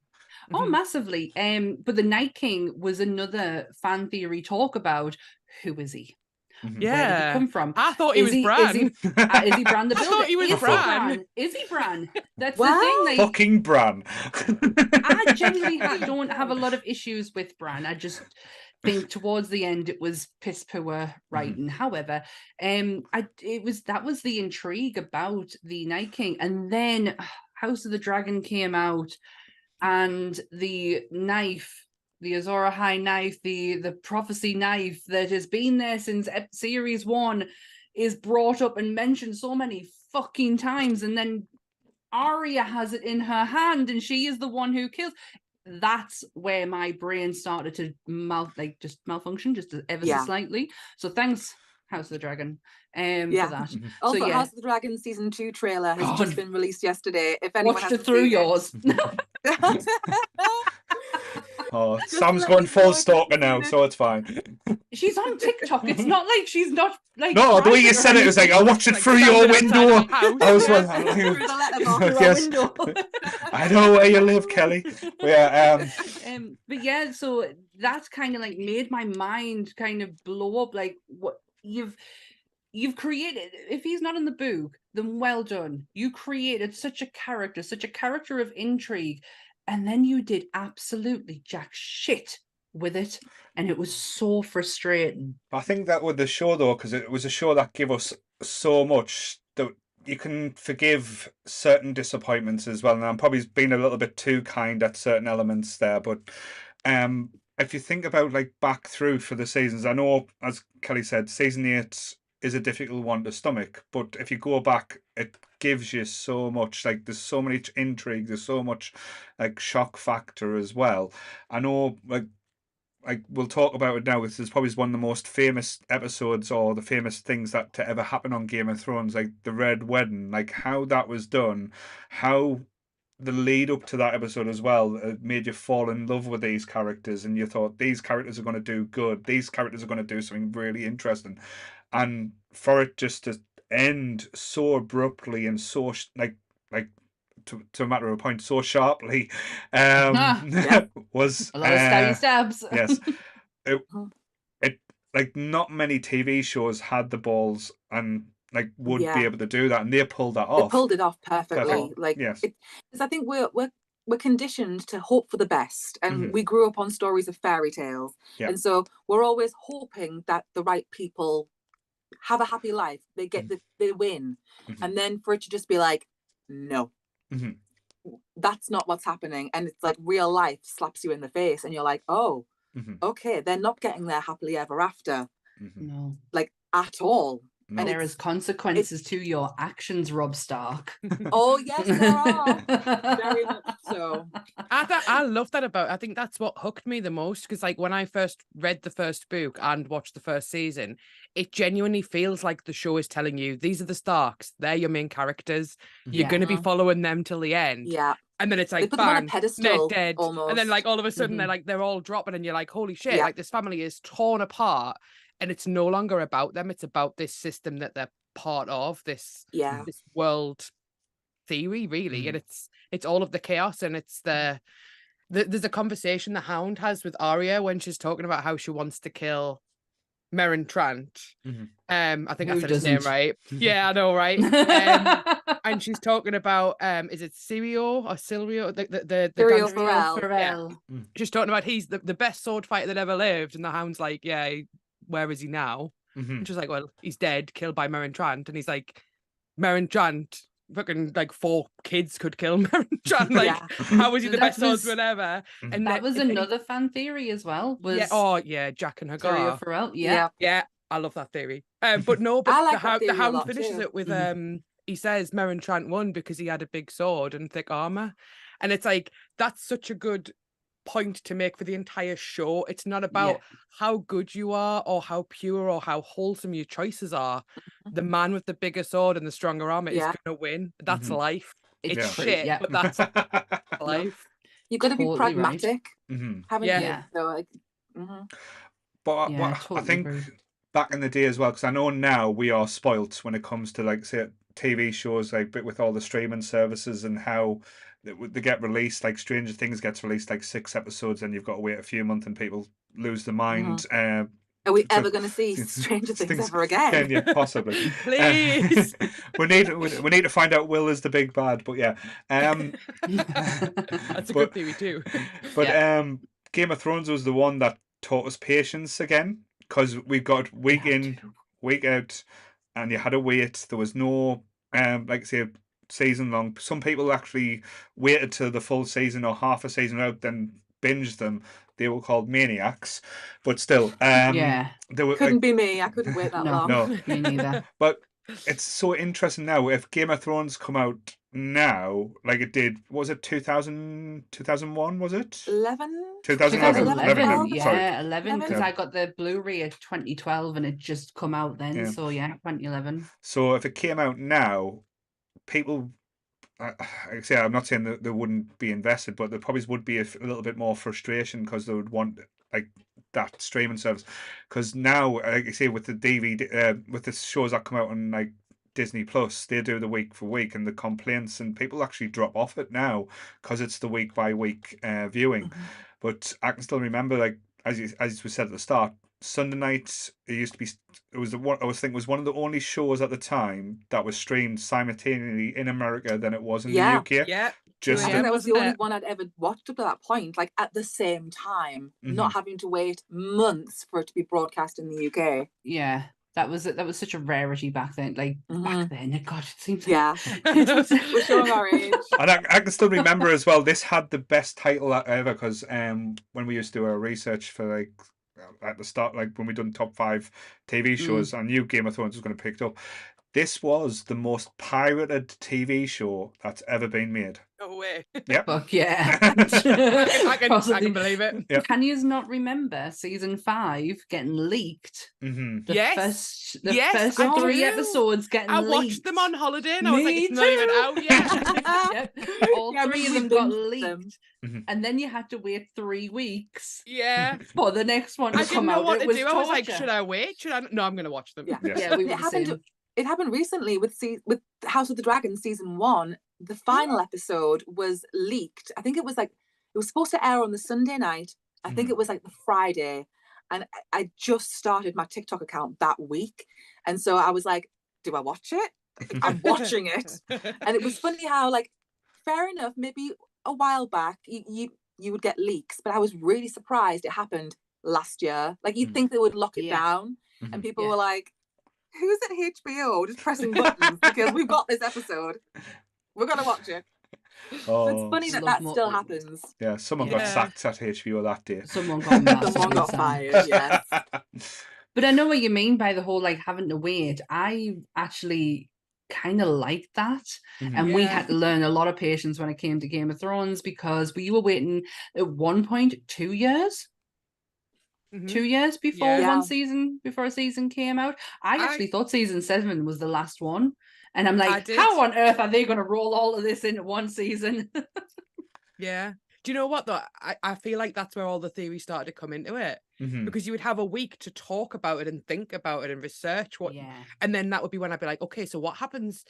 Oh, massively. But the Night King was another fan theory talk about who is he? Where did he come from? I thought he was Bran. Is he Bran the Builder? I thought he was Bran. Is he Bran? That's the thing. Like, fucking Bran. I genuinely don't have a lot of issues with Bran. I just think towards the end it was piss poor writing. However, that was the intrigue about the Night King, and then House of the Dragon came out, and the knife, the Azor Ahai knife, the prophecy knife that has been there since series 1, is brought up and mentioned so many fucking times, and then Arya has it in her hand and she is the one who kills. That's where my brain started to malfunction just ever so slightly. So thanks, House of the Dragon, for that. Also, House of the Dragon season 2 trailer has just been released yesterday. If anyone watched it through yours. Sam's going full stalker now, so it's fine. She's on TikTok. It's not like she's not like. No, the way you said it was like, I watched it through your window. I was like, I know where you live, Kelly. But yeah, so that's kind of like made my mind kind of blow up. Like, what you've created. If he's not in the book, then well done. You created such a character of intrigue. And then you did absolutely jack shit with it. And it was so frustrating. I think that with the show, though, because it was a show that gave us so much that you can forgive certain disappointments as well. And I'm probably being a little bit too kind at certain elements there. But if you think about like back through for the seasons, I know, as Kelly said, season 8 is a difficult one to stomach. But if you go back, it gives you so much. Like there's so much intrigue, there's so much like shock factor as well. I know like we'll talk about it now. This is probably one of the most famous episodes or the famous things that to ever happen on Game of Thrones, like the Red Wedding, like how that was done, how the lead up to that episode as well made you fall in love with these characters, and you thought these characters are going to do good, these characters are going to do something really interesting, and for it just to end so abruptly and so like to a matter of a point so sharply was a lot of stabby stabs. Yes, it like not many TV shows had the balls and like would be able to do that, and they pulled that off. They pulled it off perfectly. Like yes, because I think we're conditioned to hope for the best, and we grew up on stories of fairy tales, and so we're always hoping that the right people have a happy life, they get they win, and then for it to just be like, no, that's not what's happening, and it's like real life slaps you in the face, and you're like, oh, okay, they're not getting there happily ever after, no, like at all. No. There is consequences to your actions, Rob Stark. Oh yes, there are. Very much so. I love that about. I think that's what hooked me the most, because like when I first read the first book and watched the first season, it genuinely feels like the show is telling you these are the Starks. They're your main characters. You're going to be following them till the end. Yeah. And then it's like, they put them on a bang, pedestal, they're dead. almost. And then like all of a sudden they're all dropping, and you're like, holy shit! Like this family is torn apart, and it's no longer about them. It's about this system that they're part of. This world theory, really, and it's all of the chaos, and it's there's a conversation the Hound has with Arya when she's talking about how she wants to kill Meryn Trant. I think I said his name right. Yeah, I know, right? And she's talking about is it Sirio or Silvio? The Sirio Farrell. Yeah. She's talking about he's the best sword fighter that ever lived, and the Hound's like, yeah, where is he now? And she's like, well, he's dead, killed by Meryn Trant. And he's like, Meryn Trant, fucking like 4 kids could kill Meryn Trant. Like, how was he the best swordsman ever? And that was another fan theory as well. Was Jack and Hagar. Sirio Farrell. Yeah. I love that theory. But no, but like the Hound finishes it with he says Meryn Trant won because he had a big sword and thick armor, and it's like that's such a good point to make for the entire show. It's not about how good you are or how pure or how wholesome your choices are. The man with the bigger sword and the stronger armor is gonna win. That's life. It's shit, but that's life. You've got to be pragmatic, haven't you? So like, but I think back in the day as well, because I know now we are spoilt when it comes to like say TV shows, like with all the streaming services and how they get released. Like Stranger Things gets released like 6 episodes, and you've got to wait a few months, and people lose their mind. Are we ever going to see Stranger Things ever again? Yeah, possibly. Please. We need to find out Will is the big bad. But yeah, that's a good theory too. But Game of Thrones was the one that taught us patience again, because we've got week in, week out, and you had to wait. There was no like say season long. Some people actually waited till the full season or half a season out, then binged them. They were called maniacs, but still, they were couldn't be me. I couldn't wait that long. No, me neither. But it's so interesting now. If Game of Thrones come out now, like it did, what was it 2001? Was it 2011? Yeah, 11. Because I got the Blu-ray at 2012, and it just come out then. Yeah. So 2011. So if it came out now, people. I'm not saying that they wouldn't be invested, but there probably would be a little bit more frustration because they would want like that streaming service. Because now, like I say, with the DVD, with the shows that come out on like Disney Plus, they do the week for week, and the complaints and people actually drop off it now because it's the week by week viewing. But I can still remember, like as we said at the start, Sunday nights, it used to be. It was one was one of the only shows at the time that was streamed simultaneously in America than it was in the UK. Yeah, I think that was the only one I'd ever watched up to that point, like at the same time, not having to wait months for it to be broadcast in the UK. Yeah, that was such a rarity back then. Like back then, God, it seems we're showing our age. And I can still remember as well. This had the best title ever because when we used to do our research for like. At the start, like when we done top 5 TV shows, I knew Game of Thrones was going to pick it up. This was the most pirated TV show that's ever been made. No way. Yep. Fuck yeah. I can believe it. Yep. Can you not remember season 5 getting leaked? The first 3 episodes getting leaked. I watched them on holiday and I was like, it's not even out yet. Yep. All 3 of them got leaked. And then you had to wait 3 weeks. Yeah. For the next one to come out. I didn't know what to do. I was like, should I wait? No, I'm going to watch them. Yeah, we were the same. It happened recently with House of the Dragon season 1. The final episode was leaked. I think it was supposed to air on the Sunday night. I think it was like the Friday. And I just started my TikTok account that week. And so I was like, do I watch it? I'm watching it. And it was funny how, like, fair enough, maybe a while back you would get leaks, but I was really surprised it happened last year. Like, you'd think they would lock it down. And people were like, who's at HBO just pressing buttons because we've got this episode. We're going to watch it. Oh, it's funny that still happens. Yeah, someone got sacked at HBO that day. Someone got fired, yes. But I know what you mean by the whole like having to wait. I actually kind of liked that. And we had to learn a lot of patience when it came to Game of Thrones because we were waiting at one point 2 years. 2 years before before a season came out. I actually thought season 7 was the last one. And I'm like, how on earth are they going to roll all of this into one season? Yeah. Do you know what though? I feel like that's where all the theories started to come into it. Because you would have a week to talk about it and think about it and research what, and then that would be when I'd be like, okay, so what happens?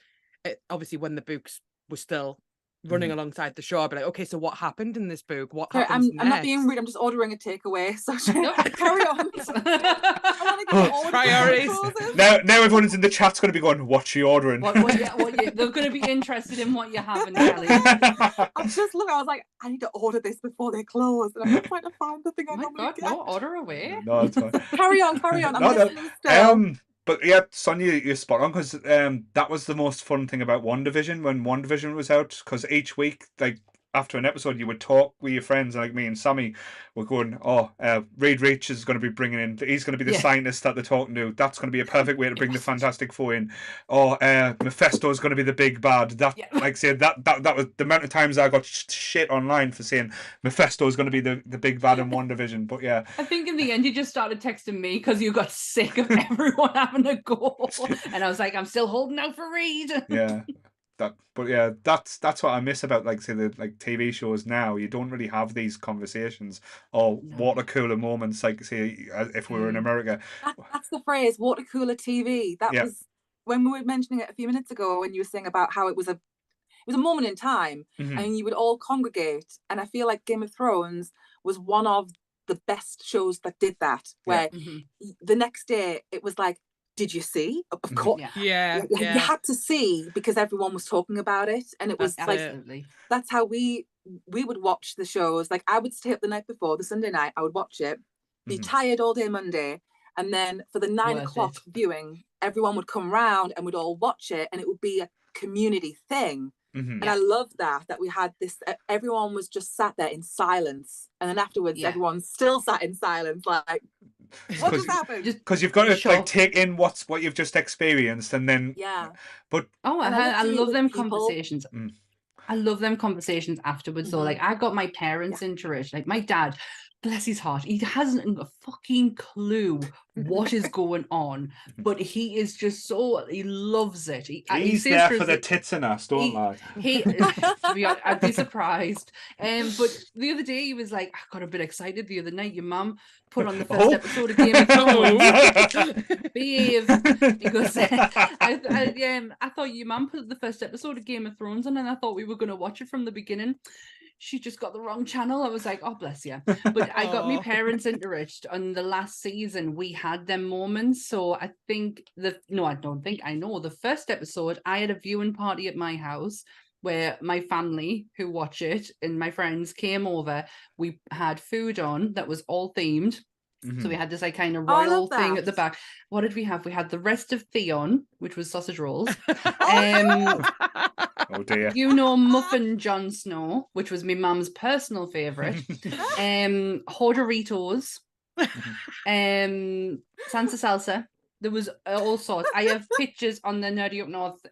Obviously, when the books were still running alongside the show, I'd be like, okay, so what happened in this book? What happens next? I'm not being rude. I'm just ordering a takeaway. So carry on. I want to get all priorities. Now everyone's in the chat's going to be going, "What's she ordering?" They're going to be interested in what you're having, Kelly. I'm just looking. I was like, I need to order this before they close, and I'm trying to find the thing I normally get. No, order away. No, it's fine. Carry on. I'm listening still. But yeah, Sonia, you're spot on because that was the most fun thing about WandaVision when WandaVision was out. Because each week, like after an episode, you would talk with your friends, like me and Sammy were going, Reed Reach is going to be bringing in, he's going to be the scientist that they're talking to. That's going to be a perfect way to bring the Fantastic Four in. Mephisto is going to be the big bad. Like I said, that was the amount of times I got shit online for saying Mephisto is going to be the big bad in WandaVision. But yeah. I think in the end you just started texting me because you got sick of everyone having a go. And I was like, I'm still holding out for Reed. Yeah. That's what I miss about like say the like TV shows now. You don't really have these conversations or water cooler moments like say if we were in America. That's the phrase, water cooler TV. That was when we were mentioning it a few minutes ago when you were saying about how it was a moment in time and you would all congregate. And I feel like Game of Thrones was one of the best shows that did that, where the next day it was like, did you see? Of course. You had to see because everyone was talking about it. And it was like, that's how we would watch the shows. Like I would stay up the night before, the Sunday night, I would watch it, be tired all day Monday. And then for the 9 o'clock viewing, everyone would come round and we'd all watch it. And it would be a community thing. And I love that we had this, everyone was just sat there in silence. And then afterwards, everyone still sat in silence, like, what just happened? Because you've got to like take in what you've just experienced and then... But... I love them conversations. I love them conversations afterwards though. Like I got my parents into it. Like my dad, bless his heart, he hasn't a fucking clue what is going on, but he is just so, he loves it. He's there for the tits and ass, don't lie. I'd be surprised. But the other day he was like, I got a bit excited the other night. Your mum put on the first episode of Game of Thrones. Behave. He goes, I thought your mum put the first episode of Game of Thrones on, and I thought we were going to watch it from the beginning. She just got the wrong channel. I was like, oh, bless you. But I got my parents into it. On the last season, we had them moments. So I think I know the first episode, I had a viewing party at my house where my family who watch it and my friends came over. We had food on that was all themed. So we had this like kind of royal thing at the back. What did we have? We had the rest of Theon, which was sausage rolls. Oh dear. You know, Muffin Jon Snow, which was my mum's personal favourite. Hordoritos. Sansa Salsa. There was all sorts. I have pictures on the Nerdy Up North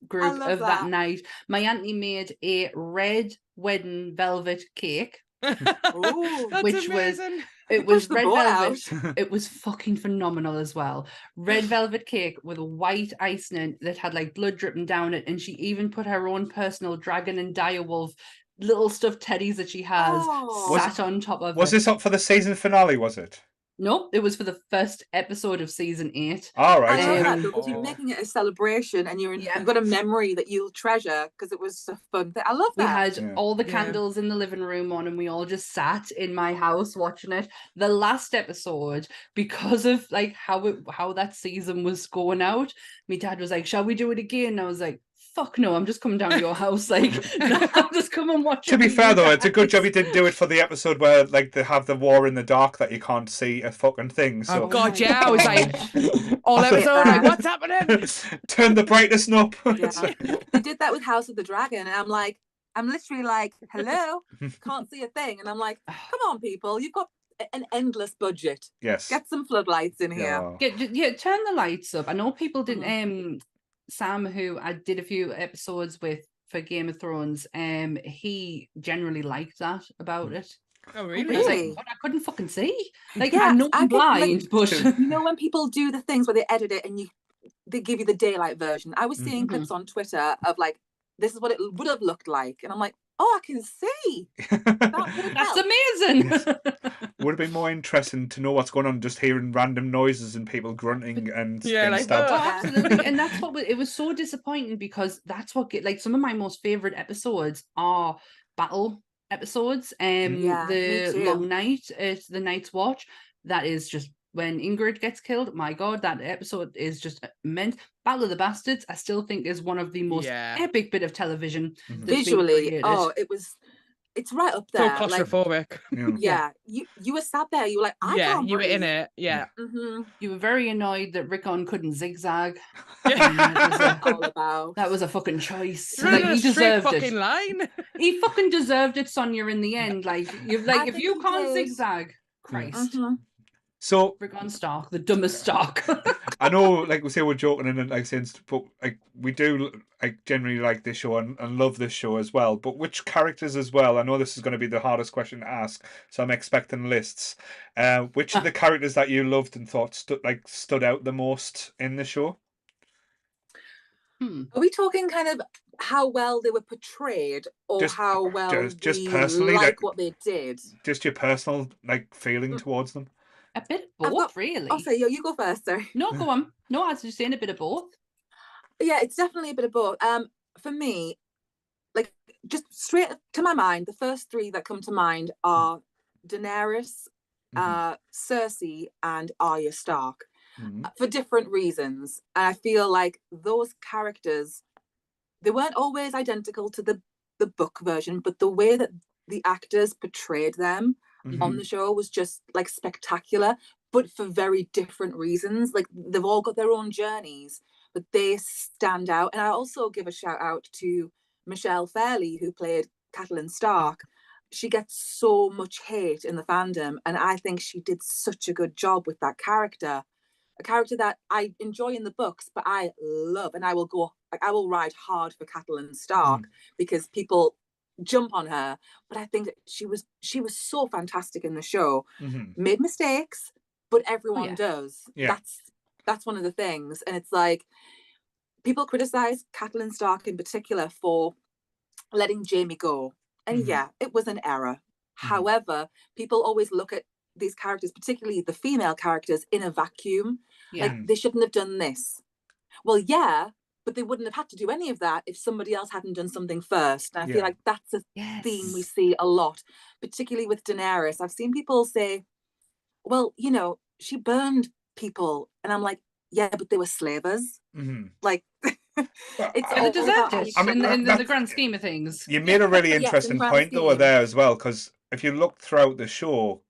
group of that night. My auntie made a red wedding velvet cake. Ooh, that's amazing. It was red velvet. It was fucking phenomenal as well. Red velvet cake with a white icing that had like blood dripping down it, and she even put her own personal dragon and direwolf little stuffed teddies that she has sat on top of it. Was this up for the season finale, was it? Nope, it was for the first episode of season 8. All right. I love that because you're making it a celebration and you've got a memory that you'll treasure because it was a fun thing. I love that. We had all the candles in the living room on and we all just sat in my house watching it. The last episode, because of like how that season was going out, my dad was like, shall we do it again? I was like, fuck no, I'm just coming down to your house. Like, no, I'll just come and watch it. To be fair, though, it's a good job you didn't do it for the episode where, like, they have the war in the dark that you can't see a fucking thing. So. Oh, God, yeah. I was like, all episode, like, what's happening? Turn the brightness up. They did that with House of the Dragon, and I'm literally like, hello, can't see a thing. And I'm like, come on, people, you've got an endless budget. Yes. Get some floodlights in here. Turn the lights up. I know people didn't. Sam, who I did a few episodes with for Game of Thrones, he generally liked that about it. Oh, I was really? like, "God, I couldn't fucking see. Like, Yeah, I know I I'm could, like, blind, but you know when people do the things where they edit it and they give you the daylight version. I was seeing clips on Twitter of like, this is what it would have looked like, and I'm like, oh, I can see. That would have that's helped. amazing. Yes. Would have been more interesting to know what's going on, just hearing random noises and people grunting and being like, stabbed. Oh, absolutely. And that's what it was so disappointing, because that's what like some of my most favorite episodes are battle episodes. Yeah, me The too. Long Night at the Night's Watch, that is just when Ingrid gets killed. My God, that episode is just immense. Battle of the Bastards, I still think, is one of the most epic bit of television that's visually. been created. Oh, it's right up there. So claustrophobic. Like, you were sat there, you were like, I can't you were in breathe. it. Yeah. You were very annoyed that Rickon couldn't zigzag. That was a fucking choice. Like, he deserved deserved it. line. He fucking deserved it, Sonia, in the end. Like, if you can't did. zigzag, Christ. So Rickon Stark, the dumbest Stark. I know, like we say, we're joking and like saying, but like we do, like generally like this show and love this show as well. But which characters as well? I know this is going to be the hardest question to ask, so I'm expecting lists. Which of the characters that you loved and thought stood out the most in the show? Are we talking kind of how well they were portrayed, or how well just personally, like what they did? Just your personal like feeling towards them. A bit of both, really. I'll say, you go first, sorry. No, go on. No, I was just saying a bit of both. Yeah, it's definitely a bit of both. For me, like, just straight to my mind, the first three that come to mind are Daenerys, Cersei, and Arya Stark, for different reasons. And I feel like those characters, they weren't always identical to the book version, but the way that the actors portrayed them on the show was just like spectacular, but for very different reasons. Like, they've all got their own journeys, but they stand out. And I also give a shout out to Michelle Fairley, who played Catelyn Stark. She gets so much hate in the fandom, and I think she did such a good job with that character. A character that I enjoy in the books, but I love, and I will ride hard for Catelyn Stark because people jump on her, but I think that she was so fantastic in the show. Made mistakes, but everyone does. That's one of the things. And it's like, people criticize Catelyn Stark in particular for letting Jaime go, and it was an error. However, people always look at these characters, particularly the female characters, in a vacuum. Like, they shouldn't have done this. Well, but they wouldn't have had to do any of that if somebody else hadn't done something first. And I feel like that's a theme we see a lot, particularly with Daenerys. I've seen people say, well, she burned people. And I'm like, yeah, but they were slavers. Like, it's all deserved it. In the grand scheme of things. You made a really interesting point though there as well, because if you look throughout the show,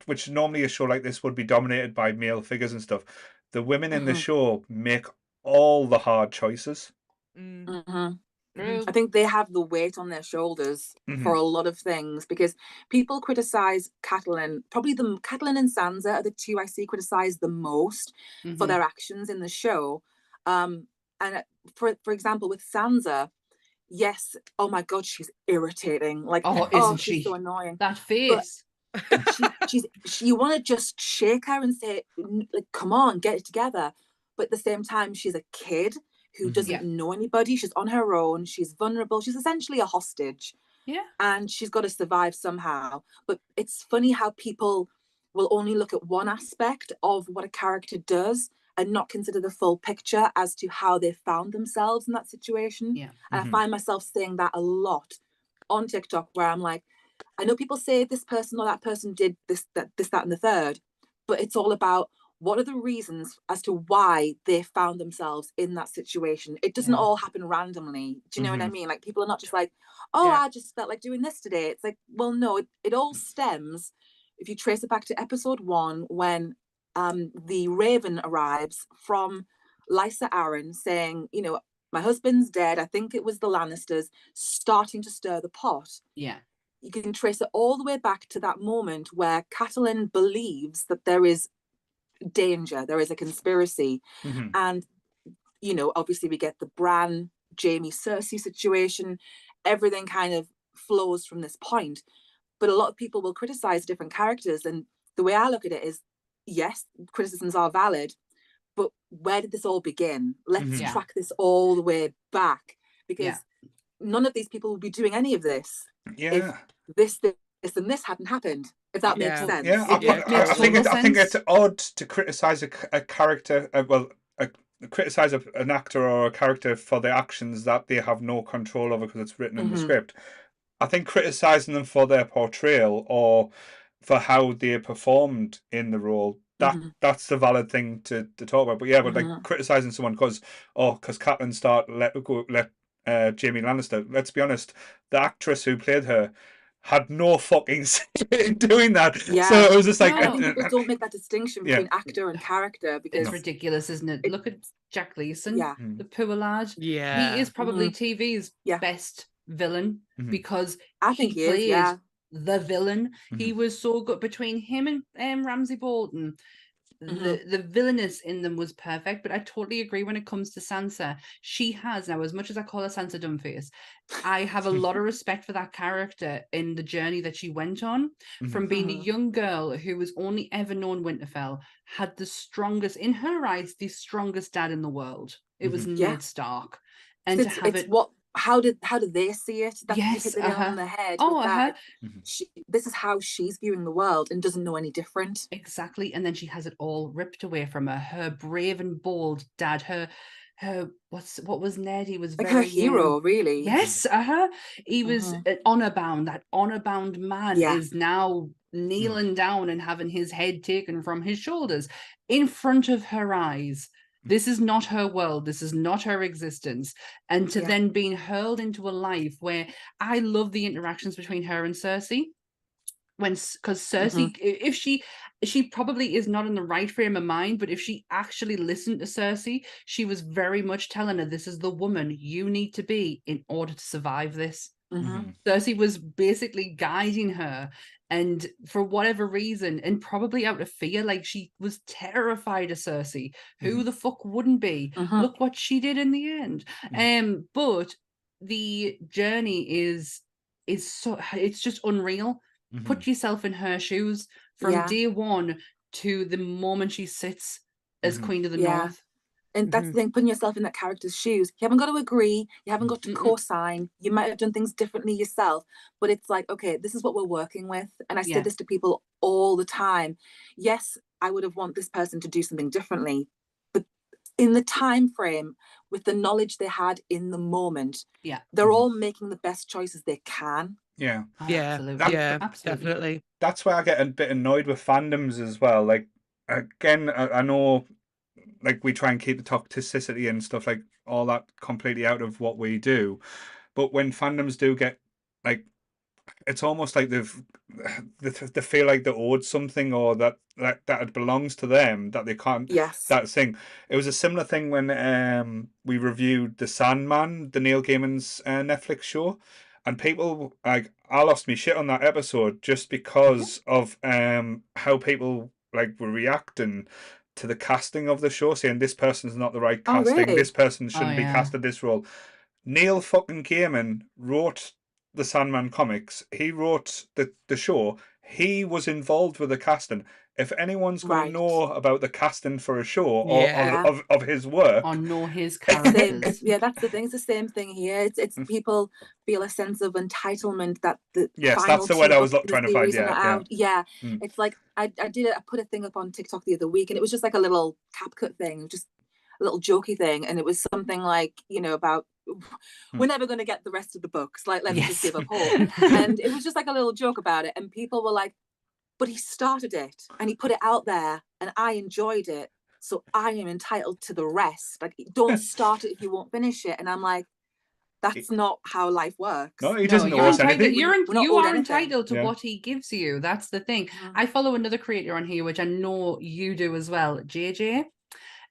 which normally a show like this would be dominated by male figures and stuff, the women in the show make all the hard choices. I think they have the weight on their shoulders for a lot of things, because people criticize Catelyn. Probably Catelyn and Sansa are the two I see criticized the most for their actions in the show. And for example, with Sansa, yes, oh my God, she's irritating. Like, isn't she? She's so annoying. That face. You want to just shake her and say, like, come on, get it together. But at the same time, she's a kid who doesn't know anybody. She's on her own. She's vulnerable. She's essentially a hostage. Yeah. And she's got to survive somehow. But it's funny how people will only look at one aspect of what a character does and not consider the full picture as to how they found themselves in that situation. Yeah. And I find myself saying that a lot on TikTok, where I'm like, I know people say this person or that person did this, that, and the third, but it's all about what are the reasons as to why they found themselves in that situation. It doesn't all happen randomly. Do you know what I mean? Like, people are not just like, I just felt like doing this today. It's like, well, no, it all stems, if you trace it back to episode 1, when the Raven arrives from Lysa Arryn saying, my husband's dead. I think it was the Lannisters, starting to stir the pot. Yeah. you can trace it all the way back to that moment where Catelyn believes that there is danger, there is a conspiracy. And, you know, obviously we get the Bran, Jaime, Cersei situation. Everything kind of flows from this point. But a lot of people will criticize different characters. And the way I look at it is, yes, criticisms are valid, but where did this all begin? Let's track this all the way back, because none of these people would be doing any of this if this, and this hadn't happened. If that makes sense. I think it's odd to criticize a character. Criticize an actor or a character for the actions that they have no control over because it's written in the script. I think criticizing them for their portrayal or for how they performed in the role, that's the valid thing to talk about. But yeah, but like criticizing someone because Catelyn Stark let Jaime Lannister. Let's be honest, the actress who played her had no fucking say in doing that. Yeah. So it was just like... people don't make that distinction between actor and character, because... It's ridiculous, isn't it? Look at Jack Leeson, the poor lad. Yeah. He is probably TV's best villain, because I think he played the villain. He was so good. Between him and Ramsay Bolton, the villainous in them was perfect. But I totally agree when it comes to Sansa. She has, now, as much as I call her Sansa Dumbface, I have a lot of respect for that character in the journey that she went on, from being a young girl who was only ever known Winterfell, had the strongest, in her eyes, the strongest dad in the world. It was Ned Stark. And to have it... How did they see it? That you hit the nail on the head. This is how she's viewing the world and doesn't know any different. Exactly. And then she has it all ripped away from her. Her brave and bold dad, her what was Ned? He was like very her hero, really. Yes, he was honor bound. That honor bound man is now kneeling down and having his head taken from his shoulders in front of her eyes. This is not her world. This is not her existence. And to then being hurled into a life where I love the interactions between her and Cersei. Because Cersei, if she probably is not in the right frame of mind, but if she actually listened to Cersei, she was very much telling her, this is the woman you need to be in order to survive this. Cersei was basically guiding her, and for whatever reason, and probably out of fear, like she was terrified of Cersei. Who the fuck wouldn't be? Look what she did in the end. But the journey is so, it's just unreal. Put yourself in her shoes from day one to the moment she sits as Queen of the North. And that's the thing, putting yourself in that character's shoes. You haven't got to agree. You haven't got to co-sign. You might have done things differently yourself. But it's like, okay, this is what we're working with. And I say this to people all the time. Yes, I would have want this person to do something differently. But in the time frame, with the knowledge they had in the moment, they're all making the best choices they can. Absolutely. Definitely. That's why I get a bit annoyed with fandoms as well. Like, again, I know... like we try and keep the toxicity and stuff like all that completely out of what we do, but when fandoms do get like, it's almost like they feel like they're owed something, or that it belongs to them, that they can't. That thing. It was a similar thing when we reviewed The Sandman, the Neil Gaiman's Netflix show, and people like, I lost me shit on that episode just because of how people like were reacting to the casting of the show, saying this person's not the right casting, this person shouldn't be cast in this role. Neil fucking Gaiman wrote the Sandman comics. He wrote the show. He was involved with the casting. If anyone's going to know about the casting for a show or of his work, or know his characters, that's the thing. It's the same thing here. It's people feel a sense of entitlement that the that's the word I was trying to find. It's like I put a thing up on TikTok the other week, and it was just like a little CapCut thing, just a little jokey thing, and it was something like, you know, about we're never going to get the rest of the books. Like, let's just give up hope. And it was just like a little joke about it, and people were like, but he started it and he put it out there and I enjoyed it, so I am entitled to the rest. Like, don't start it if you won't finish it. And I'm like, that's not how life works. No, he doesn't owe us anything. You are entitled to what he gives you. That's the thing. I follow another creator on here, which I know you do as well, JJ.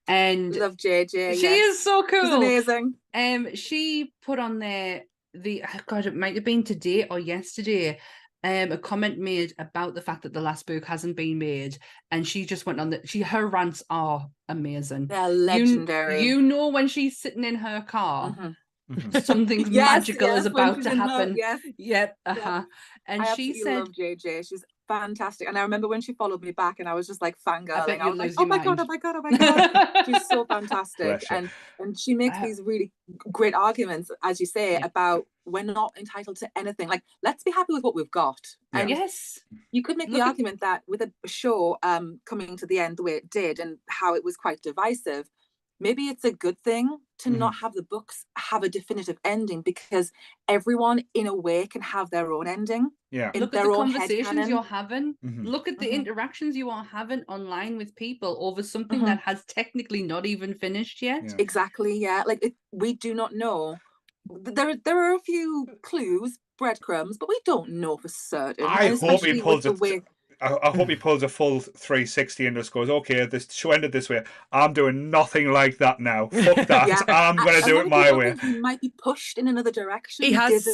And love JJ. She is so cool. She's amazing. She put on there it might have been today or yesterday, a comment made about the fact that the last book hasn't been made, and she just went on that. Her rants are amazing. They're legendary. You know when she's sitting in her car. Mm-hmm. Something Yes, magical yes, is when about she's to in her- happen. yes. Yep. Yep. And I she absolutely said, love JJ. She's fantastic. And I remember when she followed me back, and I was just like fangirling. I you'll was like, lose oh your my god, mind. oh my god, oh my god. She's so fantastic. Bless you. And she makes these really great arguments, as you say, about we're not entitled to anything. Like, let's be happy with what we've got. Yeah. And yes. you could make the argument that with a show coming to the end the way it did, and how it was quite divisive, maybe it's a good thing to not have the books have a definitive ending, because everyone in a way can have their own ending. Yeah. Look at the conversations you're having. Look at the interactions you are having online with people over something that has technically not even finished yet. Yeah. Exactly, yeah. Like, we do not know. There are a few clues, breadcrumbs, but we don't know for certain. I hope he pulls I hope he pulls a full 360 and just goes, okay, this show ended this way. I'm doing nothing like that now. Fuck that. Yeah. I'm going to do it my way. He might be pushed in another direction. He has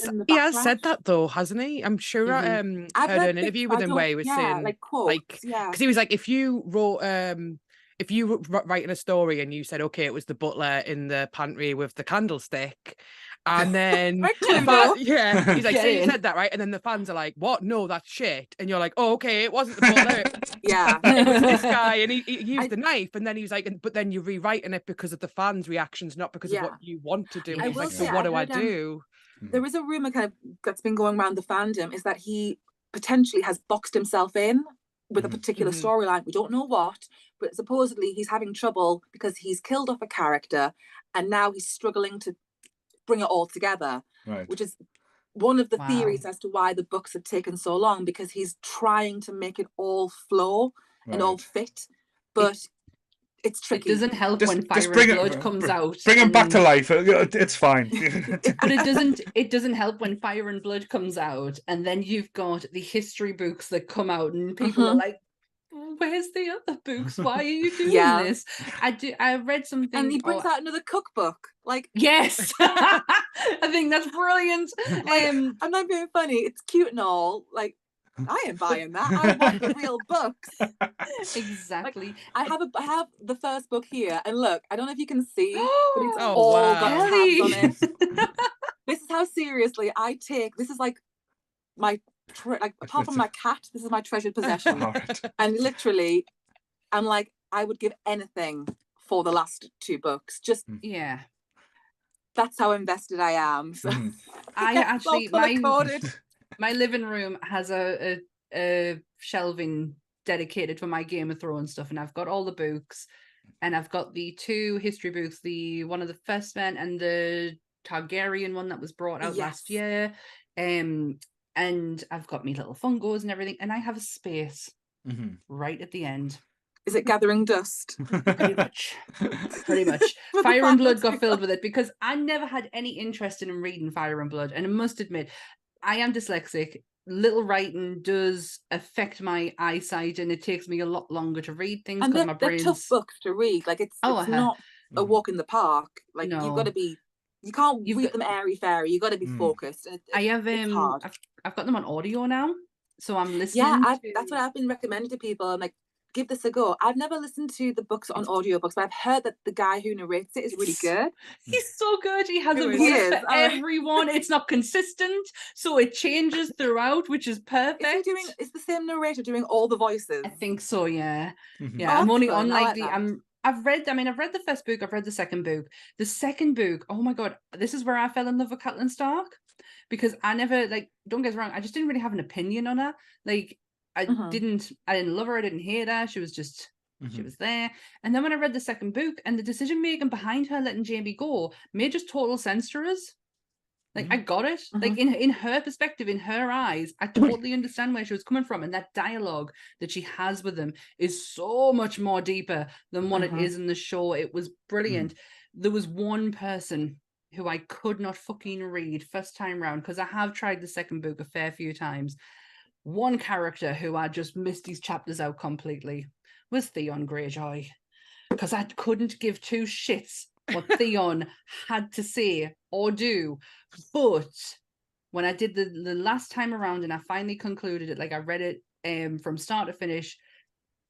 said that though, hasn't he? I'm sure I heard an interview with him where he was saying, like, quotes, because he was like, if you wrote if you were writing a story and you said, okay, it was the butler in the pantry with the candlestick, and then he's like, say you said that, right? And then the fans are like, what? No, that's shit. And you're like, oh, okay, it wasn't the butler. It was this guy, and he used the knife. And then he was like, but then you're rewriting it because of the fans' reactions, not because of what you want to do. And he's like, so what do I do? There is a rumor kind of that's been going around the fandom, is that he potentially has boxed himself in with a particular storyline. We don't know what, but supposedly he's having trouble because he's killed off a character, and now he's struggling to bring it all together, which is one of the theories as to why the books have taken so long, because he's trying to make it all flow and all fit, but it's tricky. It doesn't help when Fire and Blood comes out. Bring him back to life. It's fine. But it doesn't help when Fire and Blood comes out, and then you've got the history books that come out, and people are like, where's the other books? Why are you doing this? I read something, and he brings out another cookbook. Like, yes. I think that's brilliant. I'm not being funny. It's cute and all. Like, I am buying that. I want the real books. Exactly. Like, I have the first book here, and look, I don't know if you can see, but it's all got tabs on it. This is how seriously I take. This is like my apart from my cat, this is my treasured possession. And literally, I'm like, I would give anything for the last two books. Just that's how invested I am. So I actually my living room has a shelving dedicated for my Game of Thrones stuff, and I've got all the books, and I've got the two history books, the one of the First Men and the Targaryen one that was brought out last year, and I've got me little fungos and everything, and I have a space right at the end. Is it gathering dust? Pretty much. Fire and Blood got filled with it because I never had any interest in reading Fire and Blood, and I must admit, I am dyslexic. Little writing does affect my eyesight, and it takes me a lot longer to read things because my brain's... They're tough books to read. Like, it's not a walk in the park. Like, you've got to be... You can't read them airy-fairy. You've got to be focused. I have it's hard. I've got them on audio now, so I'm listening. Yeah, that's what I've been recommending to people. I'm like, give this a go. I've never listened to the books on audiobooks, but I've heard that the guy who narrates it is really good. He's so good. He has a voice for everyone. It's not consistent, so it changes throughout, which is perfect. Is the same narrator doing all the voices? I think so, yeah. Yeah, I'm only on like I've read the first book, I've read the second book. The second book, oh my god, this is where I fell in love with Catelyn Stark, because I never, like, don't get me wrong, I just didn't really have an opinion on her. Like, I didn't love her, I didn't hate her, she was just she was there. And then when I read the second book, and the decision making behind her letting Jaime go made just total sense to us. Like, I got it. Like, in her perspective, in her eyes, I totally understand where she was coming from. And that dialogue that she has with them is so much more deeper than what it is in the show. It was brilliant. There was one person who I could not fucking read first time round, because I have tried the second book a fair few times. One character who I just missed these chapters out completely was Theon Greyjoy, because I couldn't give two shits what Theon had to say or do. But when I did the last time around and I finally concluded it, like I read it from start to finish,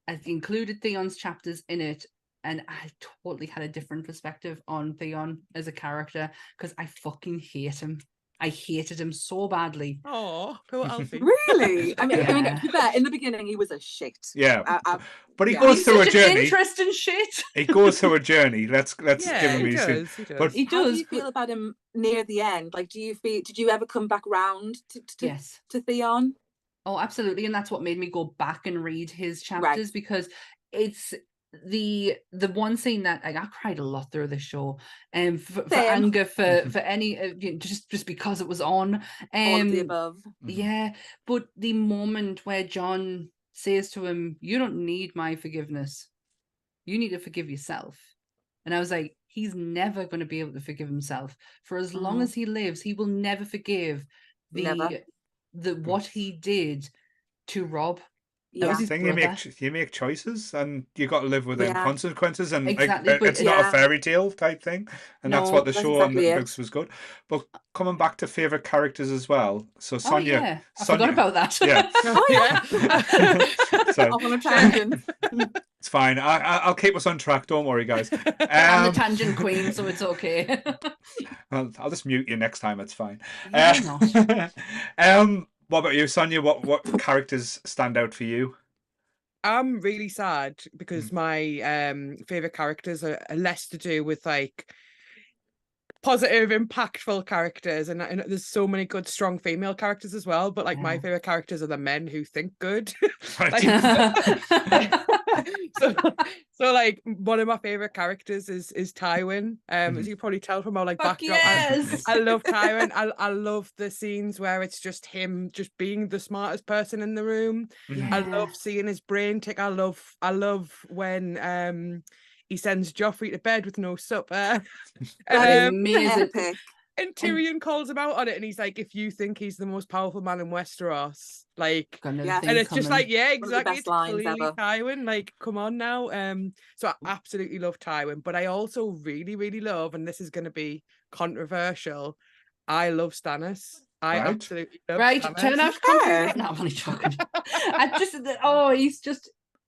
I included Theon's chapters in it, and I totally had a different perspective on Theon as a character because I fucking hate him. I hated him so badly. Oh, poor Alfie. Really? I mean, Yeah. to be fair, in the beginning, he was a shit. Yeah. But he yeah. goes He's through a such an journey. interesting shit. He goes through a journey. Let's give him he his does, he does. But He How does. do you feel about him near the end? Like, did you ever come back round Yes. to Theon? Oh, absolutely. And that's what made me go back and read his chapters because it's the one scene that I cried a lot through the show, and for anger for any just because it was on. All of the above. Yeah, but the moment where John says to him, "You don't need my forgiveness. You need to forgive yourself," and I was like, he's never going to be able to forgive himself. For as long as he lives, he will never forgive what he did to Rob. That was his brother. You make choices, and you got to live with them consequences, and exactly, it's not a fairy tale type thing, and that's what the show and the books was good. But coming back to favorite characters as well, so Sonia, I forgot about that. Yeah, So off on a tangent. It's fine. I'll keep us on track. Don't worry, guys. I'm the tangent queen, so it's okay. I'll just mute you next time. It's fine. Yeah, what about you, Sonia? What characters stand out for you? I'm really sad because my favorite characters are less to do with like positive, impactful characters, and there's so many good, strong female characters as well. But like my favorite characters are the men who think good. So like one of my favorite characters is Tywin. As you probably tell from our like backdrop, yes! I love Tywin. I love the scenes where it's just him just being the smartest person in the room. I love seeing his brain tick. I love when he sends Joffrey to bed with no supper. Amazing. And Tyrion calls him out on it, and he's like, "If you think he's the most powerful man in Westeros, like," and it's just like, yeah, exactly. It's clearly Tywin. Like, come on now. So I absolutely love Tywin, but I also really, really love, and this is going to be controversial, I love Stannis. I absolutely love Stannis. Turn out controversial. No, I'm only joking.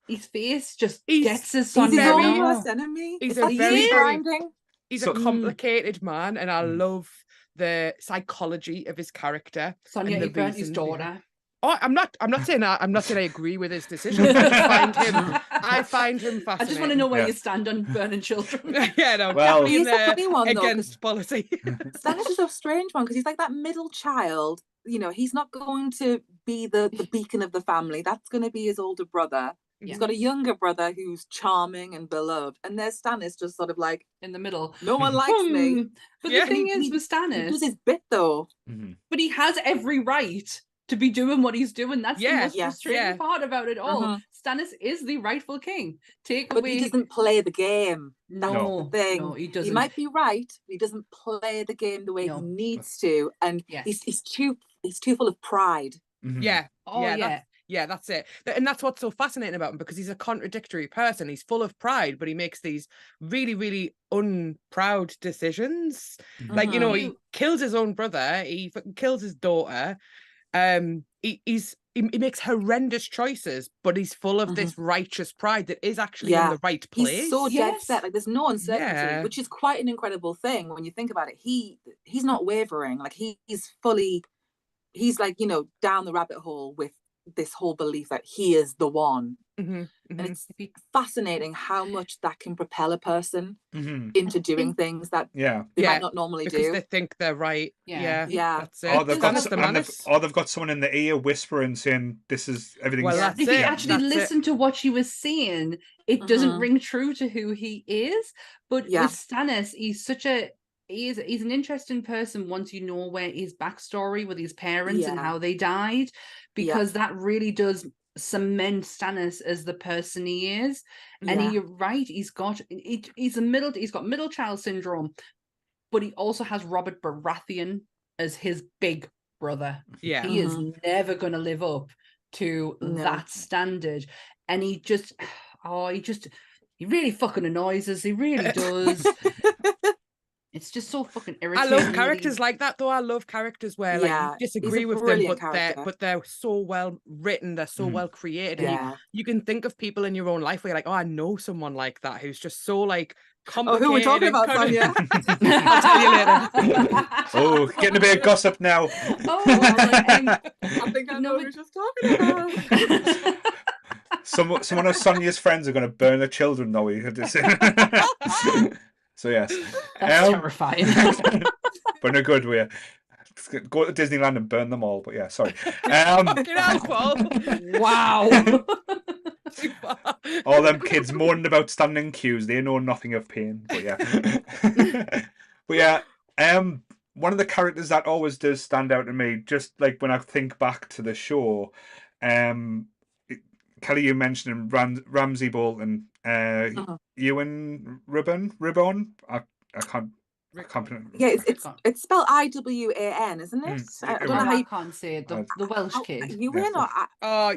His face just gets his son. He's his own worst enemy. He's a very grinding. He's a complicated man, and I love the psychology of his character. Sonia, he burnt his daughter. Oh, I'm not saying that. I'm not saying I agree with his decision. I find him fascinating. I just want to know where you stand on burning children. Yeah, no, well, he's a funny one against policy. Stannis is a strange one because he's like that middle child. You know, he's not going to be the beacon of the family. That's going to be his older brother. He's got a younger brother who's charming and beloved, and there's Stannis just sort of like in the middle. No one likes me. But the thing is with Stannis, he does his bit though. But he has every right to be doing what he's doing. That's the most frustrating part about it all. Stannis is the rightful king. But he doesn't play the game. That's the thing. No, he doesn't. He might be right, but he doesn't play the game the way he needs to, and he's too full of pride. Yeah. Yeah, that's it. And that's what's so fascinating about him, because he's a contradictory person. He's full of pride, but he makes these really, really unproud decisions. Like, you know, he kills his own brother. He kills his daughter. He makes horrendous choices, but he's full of this righteous pride that is actually in the right place. He's so dead set. Like, there's no uncertainty, which is quite an incredible thing when you think about it. He's not wavering. Like, he's like, you know, down the rabbit hole with this whole belief that he is the one. And it's fascinating how much that can propel a person into doing things that they might not normally because do. They think they're right. Yeah. That's it. Or they've got someone in the ear whispering, saying, "This is everything." Well, if you actually listen to what she was saying, it doesn't ring true to who he is. But with Stannis, he's an interesting person once you know where his backstory with his parents and how they died, because that really does cement Stannis as the person he is. And you're right, he's got middle child syndrome, but he also has Robert Baratheon as his big brother. He is never going to live up to that standard, and he really fucking annoys us. He really does. It's just so fucking I irritating. love characters like that, though. I love characters where like you disagree with them, but they're so well written, they're so well created, and you can think of people in your own life where you're like, oh, I know someone like that who's just so like complicated. Oh, who are we talking about, Sonia? I'll tell you later. Oh, getting a bit of gossip now. I think I know what you're just talking about. Someone of Sonia's friends are going to burn their children, though. So yes, that's terrifying. but in a good way. Go to Disneyland and burn them all. But yeah, sorry. Fucking hell, Paul. Wow. All them kids moaning about standing queues, they know nothing of pain. But yeah. But yeah, one of the characters that always does stand out to me, just like when I think back to the show, Kelly, you mentioned Ramsay Bolton, Ewan Ribbon. I can't. Yeah, it's spelled Iwan, isn't it? I don't know how you can't say it. The Welsh kid. Ewan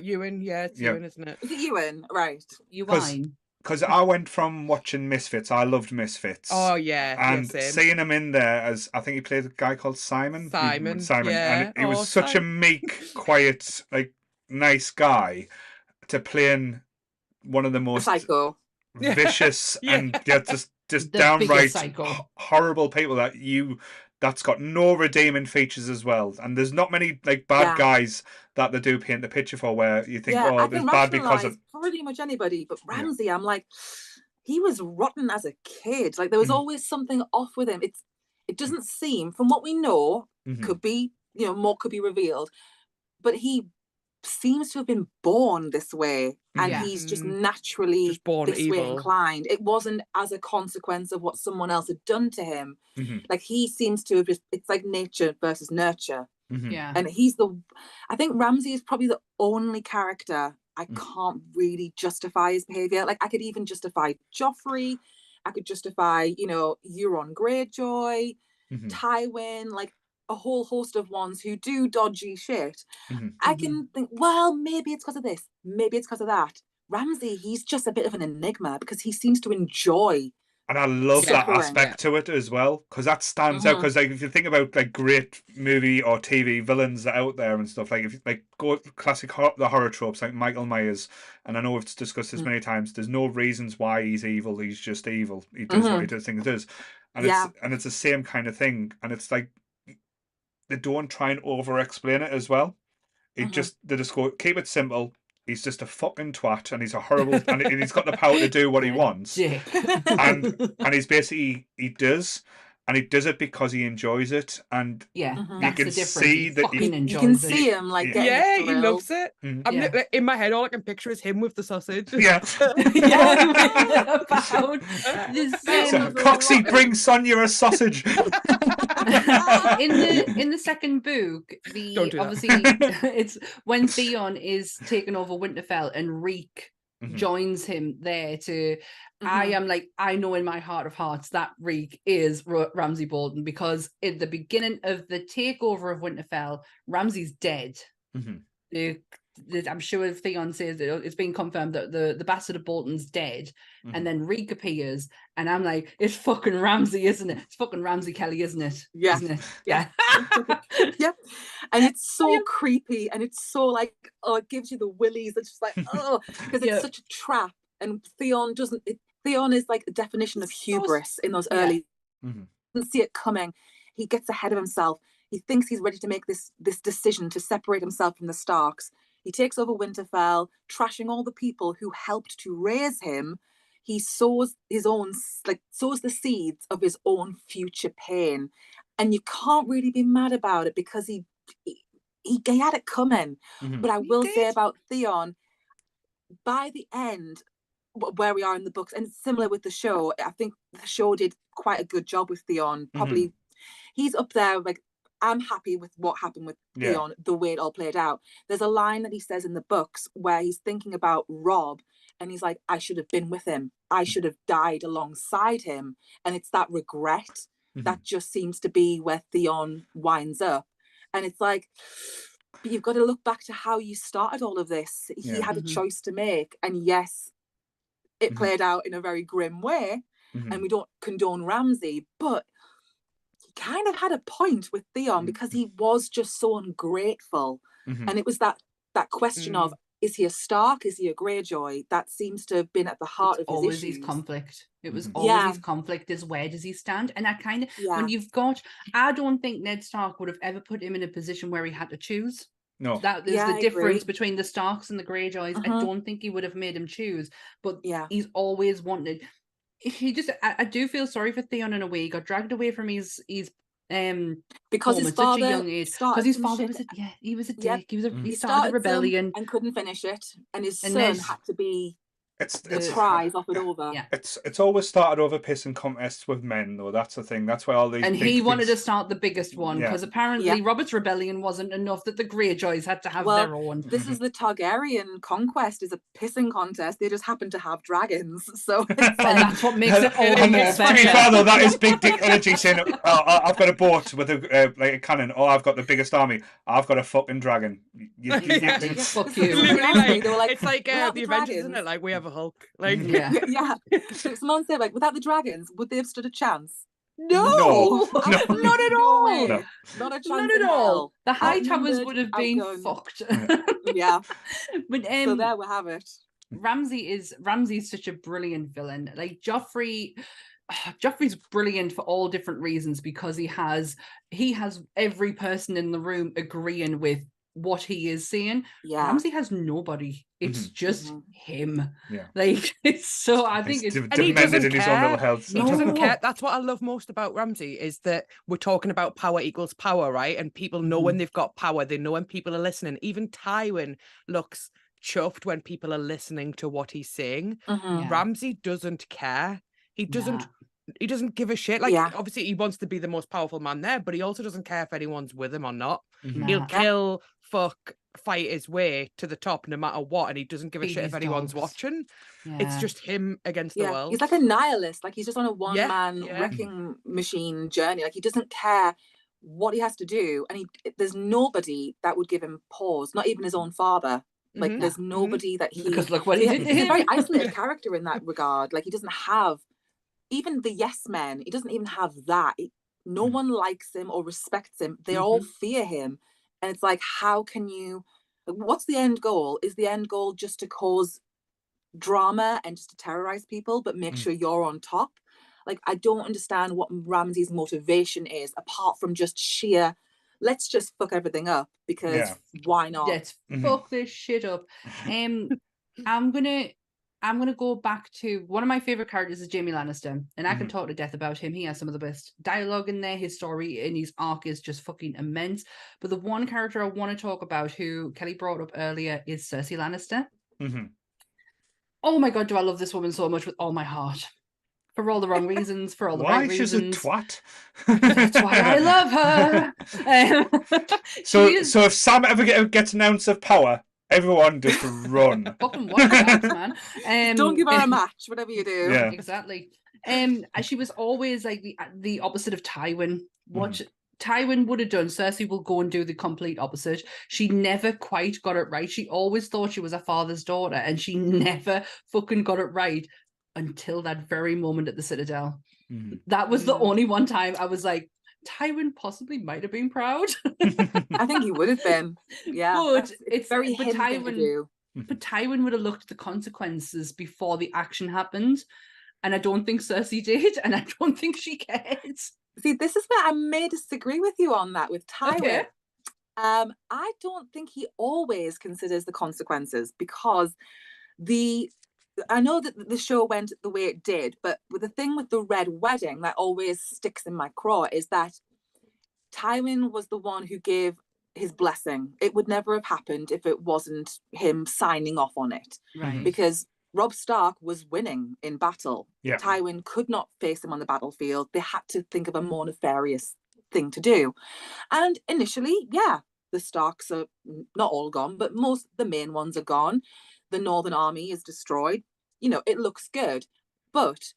Ewan, yeah, it's Ewan, isn't it? Is it Ewan? Right. Ewan. Because I went from watching Misfits, I loved Misfits. Oh yeah, and seeing him in there as I think he played a guy called Simon. Simon, and he was such a meek, quiet, like nice guy to playing one of the most vicious and just downright horrible people that's got no redeeming features as well. And there's not many like bad guys that they do paint the picture for where you think, oh, it's bad because of pretty much anybody. But Ramsay, I'm like, he was rotten as a kid. Like there was always something off with him. It doesn't seem, from what we know, could be, more could be revealed, but he seems to have been born this way, and he's just naturally born this way inclined. It wasn't as a consequence of what someone else had done to him. Like he seems to have it's like nature versus nurture. And I think Ramsay is probably the only character I can't really justify his behavior. Like I could even justify Joffrey, I could justify Euron Greyjoy, Tywin, like a whole host of ones who do dodgy shit. I can think, well, maybe it's because of this, maybe it's because of that. Ramsay, he's just a bit of an enigma because he seems to enjoy. And I love that aspect to it as well, because that stands out. Because like if you think about like great movie or TV villains that are out there and stuff, like if you like go classic the horror tropes like Michael Myers, and I know we've discussed this many times. There's no reasons why he's evil. He's just evil. He does what he does. Things does, and it's the same kind of thing. And it's like they don't try and over explain it as well. They just go keep it simple. He's just a fucking twat, and he's a horrible, and he's got the power to do what he wants. and he's basically he does it because he enjoys it, and you can see that you can see him like he loves it. In my head, all I can picture is him with the sausage. Coxie, bring Sonia a sausage. in the second book, obviously it's when Theon is taking over Winterfell and Reek joins him there to. I am like, I know in my heart of hearts that Reek is Ramsay Bolton, because in the beginning of the takeover of Winterfell, Ramsay's dead. I'm sure Theon says that it's been confirmed that the bastard of Bolton's dead, and then Reek appears, and I'm like, it's fucking Ramsay, isn't it? It's fucking Ramsay Kelly, isn't it? Yeah, isn't it? Yeah, yeah. And it's so creepy, and it's so like, it gives you the willies. It's just like, because it's such a trap, and Theon doesn't. Theon is like the definition of hubris in those early. Doesn't see it coming. He gets ahead of himself. He thinks he's ready to make this decision to separate himself from the Starks. He takes over Winterfell, trashing all the people who helped to raise him. He sows the seeds of his own future pain, and you can't really be mad about it because he had it coming. But I will say about Theon, by the end, where we are in the books, and it's similar with the show, I think the show did quite a good job with Theon. Probably he's up there. Like, I'm happy with what happened with Theon, the way it all played out. There's a line that he says in the books where he's thinking about Robb, and he's like, I should have been with him. I should have died alongside him. And it's that regret that just seems to be where Theon winds up. And it's like, but you've got to look back to how you started all of this. He had a choice to make. And yes, it played out in a very grim way. And we don't condone Ramsay, but kind of had a point with Theon because he was just so ungrateful. And it was that question of, is he a Stark? Is he a Greyjoy? That seems to have been at the heart of his always issues. his conflict. It was always his conflict is, where does he stand? And I kind of, when you've got, I don't think Ned Stark would have ever put him in a position where he had to choose. No. That is the difference between the Starks and the Greyjoys. I don't think he would have made him choose, but he's always wanted. He just, I do feel sorry for Theon in a way. He got dragged away from his because his father, such a young age. Because his father was he was a dick. He started a rebellion and couldn't finish it, and his son had to be it's prize off it over. Yeah. It's always started over pissing contests with men, though. That's the thing. That's why all these. And big he wanted things... to start the biggest one because apparently Robert's rebellion wasn't enough, that the Greyjoys had to have their own. This is the Targaryen conquest, is a pissing contest. They just happen to have dragons, so it's like... and that's what makes it all the more better. To be fair, though, that is big dick energy saying, "I've got a boat with a like a cannon. Oh, I've got the biggest army. I've got a fucking dragon." Fuck you. They were like, it's like the Avengers, isn't it? Like, we have a Hulk. Like, Someone said, like, without the dragons, would they have stood a chance? No. Not at all. No. Not a chance. Not at all. The High Towers would have been fucked. Yeah. But so there we have it. Ramsay's such a brilliant villain. Like Joffrey's brilliant for all different reasons, because he has every person in the room agreeing with what he is saying. Ramsay has nobody. It's just him. Like, it's so, I think it's, and he doesn't care. He doesn't care. That's what I love most about Ramsay, is that we're talking about power equals power, right? And people know when they've got power. They know when people are listening. Even Tywin looks chuffed when people are listening to what he's saying. Ramsay doesn't care. He doesn't give a shit. Like, obviously he wants to be the most powerful man there, but he also doesn't care if anyone's with him or not. He'll kill, fuck, fight his way to the top no matter what, and he doesn't give a shit if anyone's watching. It's just him against the world. He's like a nihilist. Like, he's just on a one-man wrecking machine journey. Like, he doesn't care what he has to do, and there's nobody that would give him pause, not even his own father. Like, there's nobody that because look what he did. He's a very isolated character in that regard. Like, he doesn't have even the yes men. He doesn't even have that. No one likes him or respects him. They all fear him. And it's like, how can you, what's the end goal? Is the end goal just to cause drama and just to terrorize people, but make sure you're on top? Like, I don't understand what Ramsay's motivation is, apart from just sheer, let's just fuck everything up, because why not? Let's fuck this shit up. I'm gonna go back to one of my favorite characters is Jaime Lannister, and I can talk to death about him. He has some of the best dialogue in there. His story and his arc is just fucking immense. But the one character I want to talk about, who Kelly brought up earlier, is Cersei Lannister. Oh my god, do I love this woman so much with all my heart. For all the wrong reasons, for all the right reasons. Why she's a twat? That's why I love her. So if Sam ever gets an ounce of power, everyone just run. Fucking watch that, man. Don't give her a match, whatever you do. Yeah. Exactly. She was always like the opposite of Tywin. What Tywin would have done, Cersei will go and do the complete opposite. She never quite got it right. She always thought she was her father's daughter, and she never fucking got it right until that very moment at the Citadel. That was the only one time I was like, Tywin possibly might have been proud. I think he would have been. Yeah. But it's very but Tywin would have looked at the consequences before the action happened. And I don't think Cersei did, and I don't think she cared. See, this is where I may disagree with you on that with Tywin. Okay. I don't think he always considers the consequences, because I know that the show went the way it did, but with the thing with the Red Wedding that always sticks in my craw is that Tywin was the one who gave his blessing. It would never have happened if it wasn't him signing off on it. Right. Because Robb Stark was winning in battle. Yeah. Tywin could not face him on the battlefield. They had to think of a more nefarious thing to do. And initially, the Starks are not all gone, but the main ones are gone. The Northern Army is destroyed. You know, it looks good. But,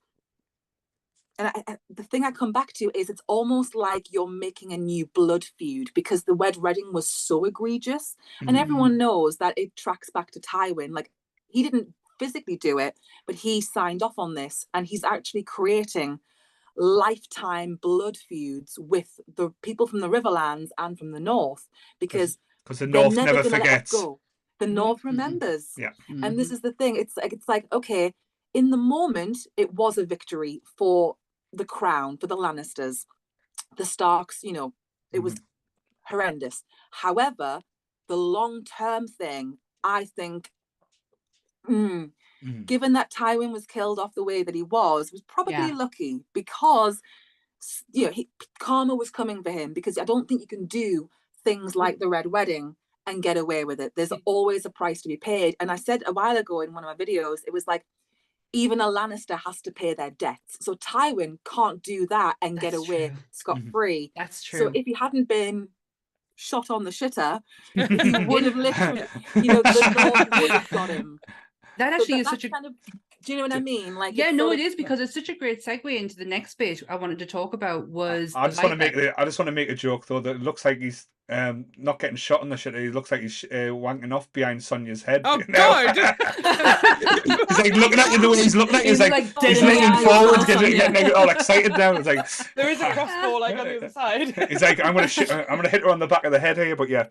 and the thing I come back to is it's almost like you're making a new blood feud, because the Red Wedding was so egregious. And everyone knows that it tracks back to Tywin. Like, he didn't physically do it, but he signed off on this, and he's actually creating lifetime blood feuds with the people from the Riverlands and from the North, because the they're North never never going to let that forgets. go. The North remembers. Yeah. And this is the thing. It's like, okay, in the moment, it was a victory for the crown, for the Lannisters. The Starks, you know, it was horrendous. However, the long-term thing, I think, given that Tywin was killed off the way that he was probably lucky, because, you know, karma was coming for him, because I don't think you can do things like the Red Wedding and get away with it. There's always a price to be paid. And I said a while ago in one of my videos, it was like, even a Lannister has to pay their debts. So Tywin can't do that and get away scot-free. That's true. So if he hadn't been shot on the shitter, he would have literally, you know, the North would have got him. That actually is such a kind of, do you know what I mean? Like, yeah, no, it is, because it's such a great segue into the next bit I wanted to talk about. Was I just want to make a joke though, that it looks like he's not getting shot on the shit. He looks like he's wanking off behind Sonia's head. Oh God! He's like looking at you the way he's looking at you. He's like he's leaning forward, getting all excited now. It's like there is a crossbow like on the other side. He's like, I'm gonna hit her on the back of the head here, but yeah.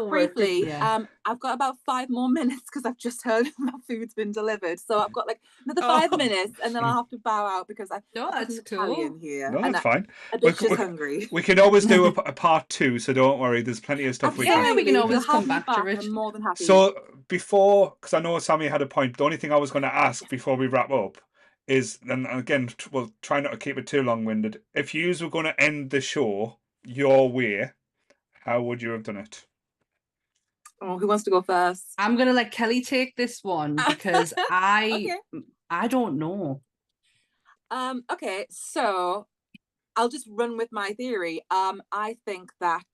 Briefly, I've got about 5 more minutes because I've just heard my food's been delivered. So I've got like another 5 minutes, and then I'll have to bow out because I'm Italian here. No, that's fine. I'm just hungry. We can always do a part 2, so don't worry. There's plenty of stuff we can always come back to it. I'm more than happy. So before, because I know Sammy had a point, the only thing I was going to ask before we wrap up is, and again, we'll try not to keep it too long-winded. If you were going to end the show your way, how would you have done it? Oh, who wants to go first? I'm gonna let Kelly take this one because I don't know. Okay, so I'll just run with my theory. I think that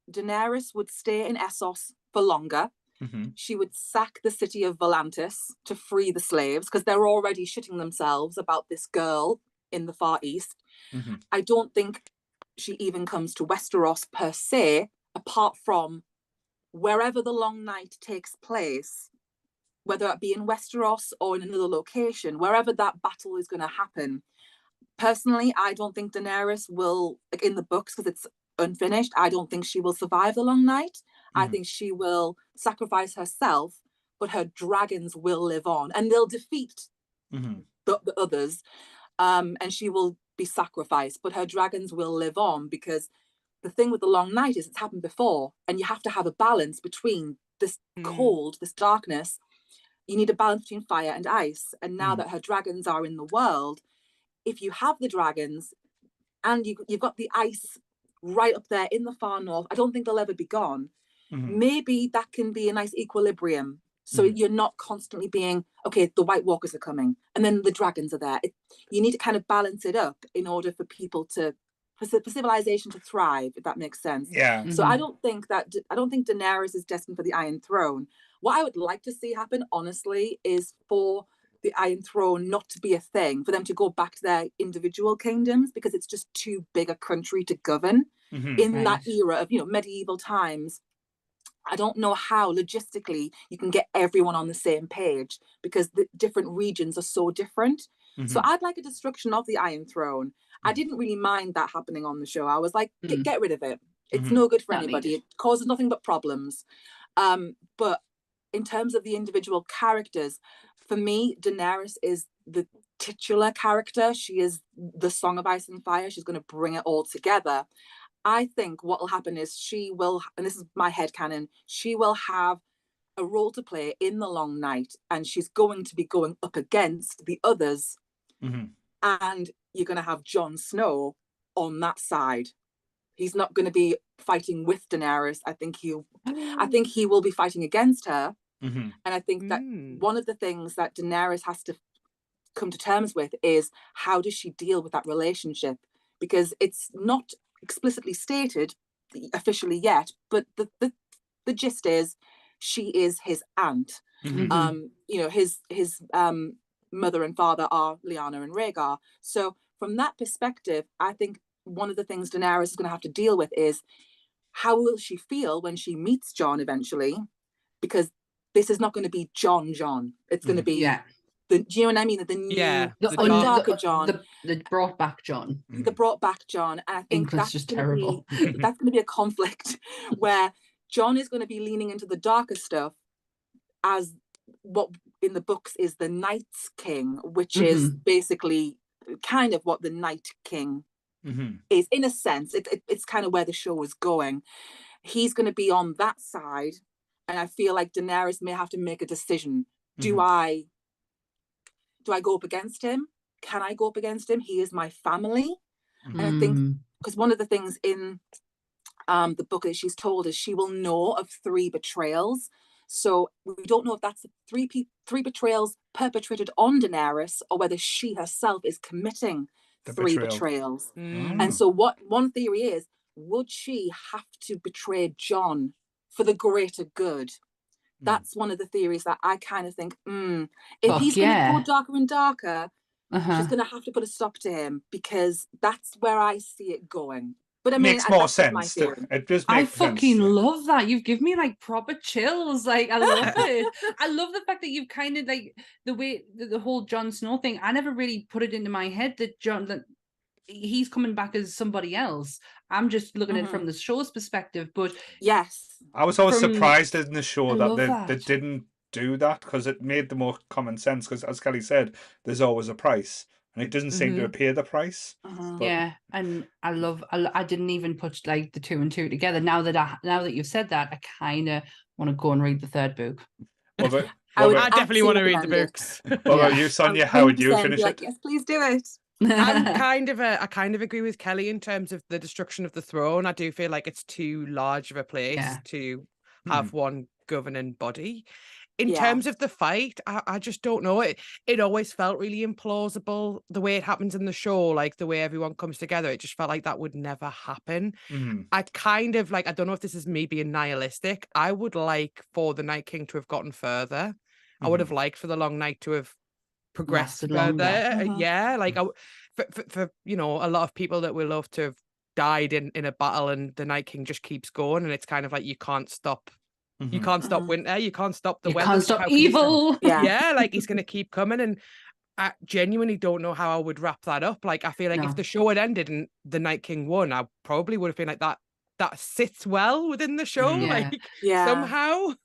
Daenerys would stay in Essos for longer. She would sack the city of Volantis to free the slaves, because they're already shitting themselves about this girl in the Far East. I don't think she even comes to Westeros per se, apart from wherever the Long Night takes place, whether it be in Westeros or in another location, wherever that battle is going to happen. Personally, I don't think Daenerys will, like in the books, because it's unfinished, I don't think she will survive the Long Night. I think she will sacrifice herself, but her dragons will live on, and they'll defeat the others, and she will be sacrificed, but her dragons will live on, because the thing with the Long Night is it's happened before, and you have to have a balance between this cold, this darkness. You need a balance between fire and ice, and now that her dragons are in the world, if you have the dragons and you've got the ice right up there in the far north, I don't think they'll ever be gone. Maybe that can be a nice equilibrium. So you're not constantly being, okay, the White Walkers are coming and then the dragons are there. You need to kind of balance it up in order for people to, for civilization to thrive, if that makes sense. Yeah. So I don't think Daenerys is destined for the Iron Throne. What I would like to see happen, honestly, is for the Iron Throne not to be a thing, for them to go back to their individual kingdoms, because it's just too big a country to govern in that era of, medieval times. I don't know how logistically you can get everyone on the same page, because the different regions are so different. So I'd like a destruction of the Iron Throne. I didn't really mind that happening on the show. I was like, get rid of it. It's no good for anybody. It causes nothing but problems. But in terms of the individual characters, for me, Daenerys is the titular character. She is the Song of Ice and Fire. She's going to bring it all together. I think what will happen is she will, and this is my headcanon, she will have a role to play in the Long Night, and she's going to be going up against the others. And you're going to have Jon Snow on that side. He's not going to be fighting with Daenerys. I think he will be fighting against her. And I think that one of the things that Daenerys has to come to terms with is, how does she deal with that relationship? Because it's not explicitly stated officially yet, but the gist is she is his aunt. His mother and father are Lyanna and Rhaegar. So from that perspective, I think one of the things Daenerys is going to have to deal with is, how will she feel when she meets Jon eventually? Because this is not going to be Jon. It's going to be do you know what I mean? The new, the darker John. The brought back John. The brought back John. And I think England's just terrible. That's going to be a conflict where John is going to be leaning into the darker stuff as what in the books is the Night's King, which is basically kind of what the Night King is, in a sense. It's kind of where the show is going. He's going to be on that side, and I feel like Daenerys may have to make a decision. Do I go up against him? Can I go up against him? He is my family. And I think, because one of the things in the book that she's told is she will know of 3 betrayals. So we don't know if that's 3 betrayals perpetrated on Daenerys, or whether she herself is committing 3 betrayals. And so what one theory is, would she have to betray John for the greater good? That's one of the theories that I kind of think, if he's going to go darker and darker, she's going to have to put a stop to him, because that's where I see it going. But I mean, makes more sense. It does make sense. I fucking love that. You've given me like proper chills. Like, I love it. I love the fact that you've kind of like the way the whole Jon Snow thing. I never really put it into my head that he's coming back as somebody else. I'm just looking at it from the show's perspective. But yes, I was always surprised in the show that they didn't do that, because it made the more common sense. Because as Kelly said, there's always a price, and it doesn't seem to appear the price. Yeah, and I didn't even put like the 2 and 2 together. Now that you've said that, I kind of want to go and read the 3rd book. I definitely want to read the books. What about you, Sonia? How would you finish it? Yes, please do it. I kind of agree with Kelly in terms of the destruction of the throne. I do feel like it's too large of a place to have one governing body. In terms of the fight, I just don't know. It always felt really implausible the way it happens in the show, like the way everyone comes together. It just felt like that would never happen. I kind of like, I don't know if this is me being nihilistic. I would like for the Night King to have gotten further. I would have liked for the Long Night to have progressed further. Yeah, like for you know, a lot of people that we love to have died in a battle, and the Night King just keeps going, and it's kind of like you can't stop. You can't stop winter. You can't stop the weather. You can't stop evil. Yeah, like he's going to keep coming. And I genuinely don't know how I would wrap that up. Like, I feel like if the show had ended and the Night King won, I probably would have been like, that sits well within the show. Like, somehow.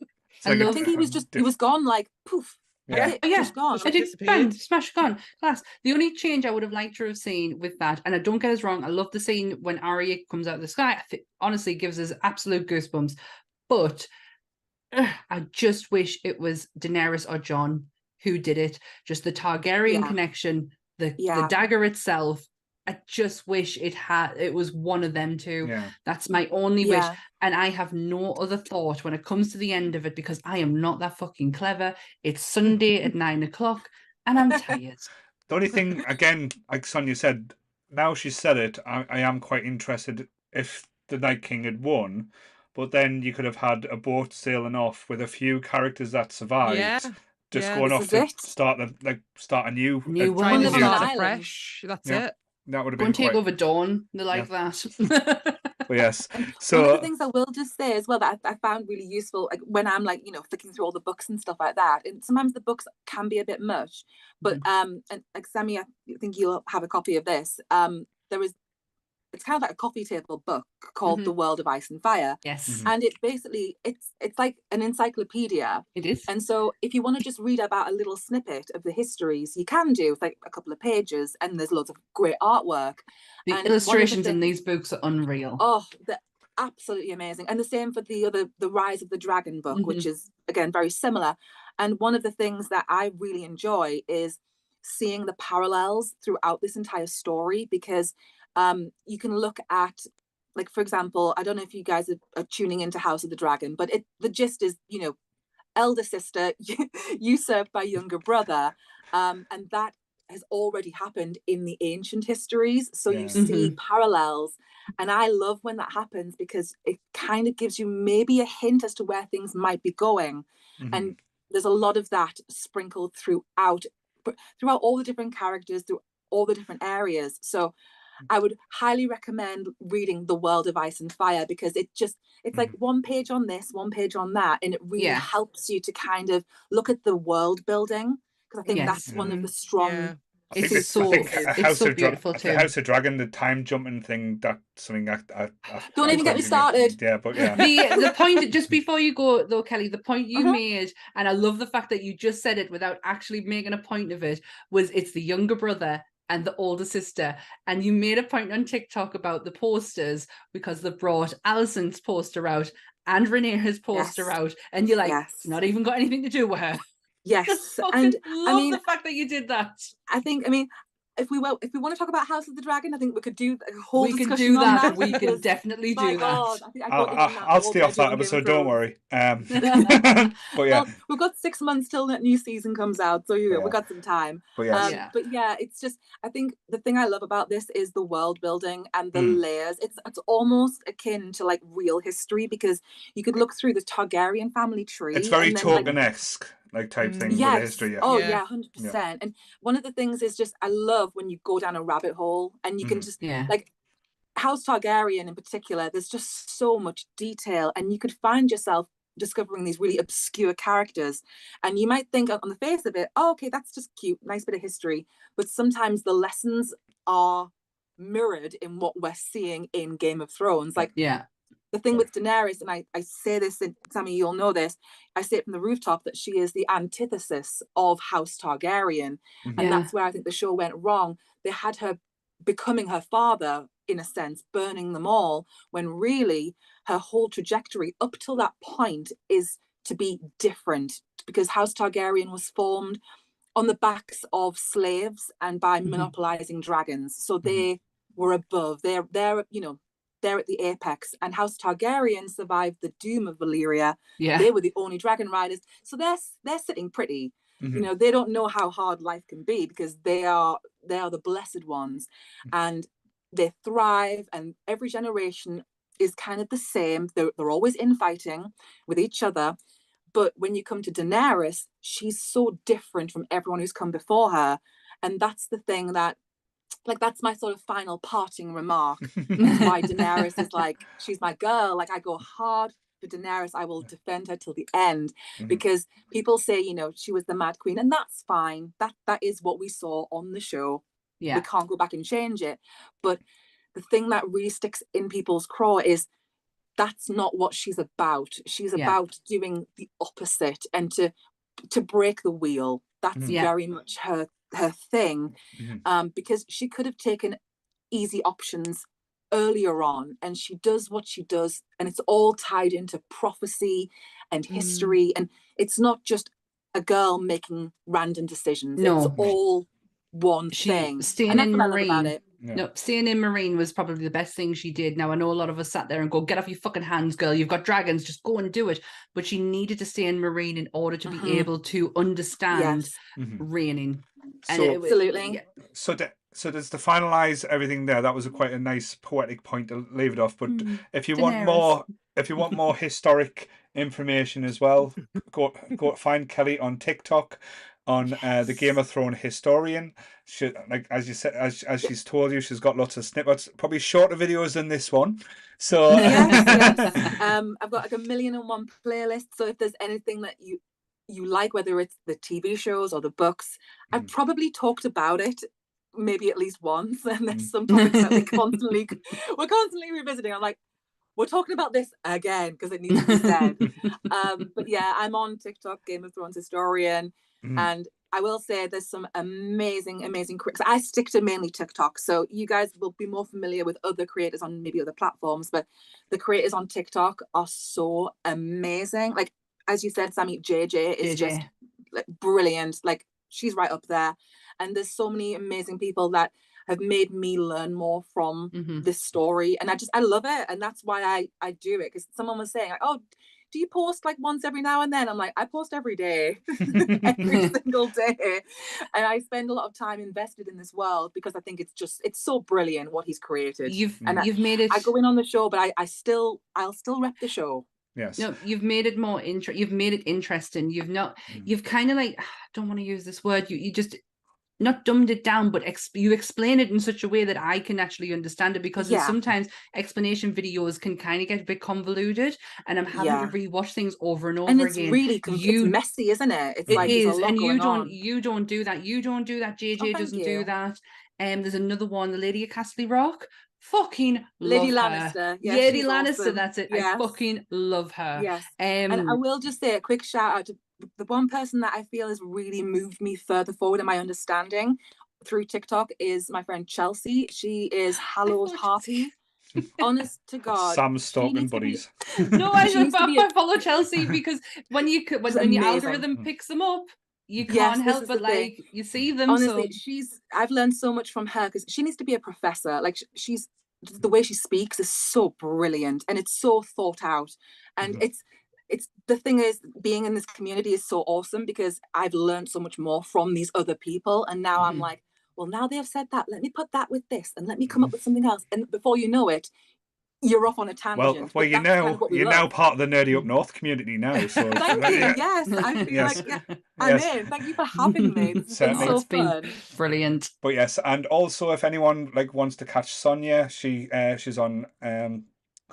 I think he was gone, like, poof. Just gone. I did bang, smash gone. Class. The only change I would have liked to have seen with that, and I don't get us wrong, I love the scene when Arya comes out of the sky. Honestly, gives us absolute goosebumps. But I just wish it was Daenerys or Jon who did it. Just the Targaryen connection, the dagger itself. I just wish it was one of them two. Yeah. That's my only wish. And I have no other thought when it comes to the end of it, because I am not that fucking clever. It's Sunday at 9 o'clock and I'm tired. The only thing, again, like Sonia said, now she said it, I am quite interested if the Night King had won. But then you could have had a boat sailing off with a few characters that survived, going off to start a new one, start fresh. That's it. That would have been take over Dawn. They like that. Well, yes. So one of the things I will just say as well that I found really useful, like when I'm like, you know, flicking through all the books and stuff like that, and sometimes the books can be a bit much. But and like Sammy, I think you'll have a copy of this. It's kind of like a coffee table book called The World of Ice and Fire. Yes. And it basically, it's like an encyclopedia. It is. And so if you want to just read about a little snippet of the histories, you can do. It's like a couple of pages, and there's loads of great artwork. The illustrations in these books are unreal. Oh, they're absolutely amazing. And the same for the Rise of the Dragon book, which is, again, very similar. And one of the things that I really enjoy is seeing the parallels throughout this entire story, because you can look at, like, for example, I don't know if you guys are tuning into House of the Dragon, but the gist is, you know, elder sister usurped by younger brother, and that has already happened in the ancient histories. So you see parallels, and I love when that happens, because it kind of gives you maybe a hint as to where things might be going. And there's a lot of that sprinkled throughout all the different characters, through all the different areas. So I would highly recommend reading The World of Ice and Fire, because it's like one page on this, one page on that, and it really helps you to kind of look at the world building, because I think that's one of the strong. It's so beautiful too. The House of Dragon, the time jumping thing, that's something I don't even get me started. Yeah, but yeah. The point, just before you go though, Kelly, the point you made, and I love the fact that you just said it without actually making a point of it, was it's the younger brother and the older sister. And you made a point on TikTok about the posters because they brought Alison's poster out and Rhaenyra's poster out, and you're like, it's not even got anything to do with her. Yes, and I love the fact that you did that. I mean, if we want to talk about House of the Dragon, I think we could do a whole discussion on that. We can definitely do that. I think I'll stay off that episode. Don't worry. But yeah, well, we've got 6 months till that new season comes out, so we've got some time. But yeah, it's just, I think the thing I love about this is the world building and the layers. It's almost akin to like real history, because you could look through the Targaryen family tree. It's very Tolkien-esque. Like type thing with the history. Oh yeah, 100%. And one of the things is just, I love when you go down a rabbit hole and you can just like House Targaryen in particular, there's just so much detail, and you could find yourself discovering these really obscure characters, and you might think on the face of it, oh, okay, that's just cute, nice bit of history, but sometimes the lessons are mirrored in what we're seeing in Game of Thrones. Like the thing with Daenerys, and I say this, and Sammy, you'll know this, I say it from the rooftop, that she is the antithesis of House Targaryen. And that's where I think the show went wrong. They had her becoming her father, in a sense, burning them all, when really her whole trajectory up till that point is to be different, because House Targaryen was formed on the backs of slaves and by monopolizing dragons. So they were above, they're at the apex, and House Targaryen survived the doom of Valyria. They were the only dragon riders, so they're sitting pretty. They don't know how hard life can be, because they are the blessed ones, and they thrive, and every generation is kind of the same. They're always infighting with each other. But when you come to Daenerys, she's so different from everyone who's come before her, and that's the thing that, like, that's my sort of final parting remark. Why Daenerys is like, she's my girl. Like, I go hard for Daenerys. I will defend her till the end, because people say, she was the Mad Queen, and that's fine. That is what we saw on the show. We can't go back and change it. But the thing that really sticks in people's craw is that's not what she's about. She's about doing the opposite, and to break the wheel. That's very much her thing, because she could have taken easy options earlier on, and she does what she does, and it's all tied into prophecy and history, and it's not just a girl making random decisions. It's all one thing. Staying in Marine. No, staying in Marine was probably the best thing she did. Now, I know a lot of us sat there and go, get off your fucking hands, girl. You've got dragons. Just go and do it. But she needed to stay in Marine in order to be able to understand reigning. Absolutely. So there's to finalize everything there. That was quite a nice poetic point to leave it off. But if you want more historic information as well, go find Kelly on TikTok, on the Game of Thrones historian. She, like, as you said, as she's told you, she's got lots of snippets, probably shorter videos than this one. So yes. I've got like 1,000,001 playlists. So if there's anything that you like, whether it's the TV shows or the books, I've probably talked about it maybe at least once, and there's some topics that we're constantly revisiting. I'm like, we're talking about this again because it needs to be said. But yeah, I'm on TikTok, Game of Thrones historian, and I will say there's some amazing creators. I stick to mainly TikTok, so you guys will be more familiar with other creators on maybe other platforms, but the creators on TikTok are so amazing. Like, as you said, Sammy, JJ is just like brilliant. Like, she's right up there. And there's so many amazing people that have made me learn more from this story. And I love it. And that's why I do it. Because someone was saying, like, oh, do you post like once every now and then? I'm like, I post every day, every single day. And I spend a lot of time invested in this world, because I think it's so brilliant what he's created. You've made it. I go in on the show, but I'll still rep the show. Yes. No, you've made it more you've made it interesting. You've kind of like, I don't want to use this word. You just, not dumbed it down, but you explain it in such a way that I can actually understand it, because sometimes explanation videos can kind of get a bit convoluted, and I'm having to rewatch things over and over and it's again. really it's messy, isn't it? It's like is, there's a lot and going on. you don't do that. You don't do that. JJ doesn't do that. There's another one, the Lady of Castle Rock. Fucking Lady love Lannister. her. Yes, Lady she's Lannister, awesome. that's it. Yes. I fucking love her. Yes. And I will just say a quick shout out to the one person that I feel has really moved me further forward in my understanding through TikTok is my friend Chelsea. She is Hallow's Hearty. Honest to God, Sam's stalking buddies. No, I follow Chelsea because when your algorithm picks them up, you can't help but like you see them. Honestly, I've learned so much from her, because she needs to be a professor. Like she's the way she speaks is so brilliant, and it's so thought out, and it's the thing is, being in this community is so awesome, because I've learned so much more from these other people, and now I'm like, well, now they have said that, let me put that with this, and let me come up with something else, and before you know it, you're off on a tangent. Well, you're now part of the Nerdy Up North community now. So thank you. Yes, I feel like I'm in. Thank you for having me. This has been so fun. Brilliant. But yes, and also if anyone like wants to catch Sonia, she's on.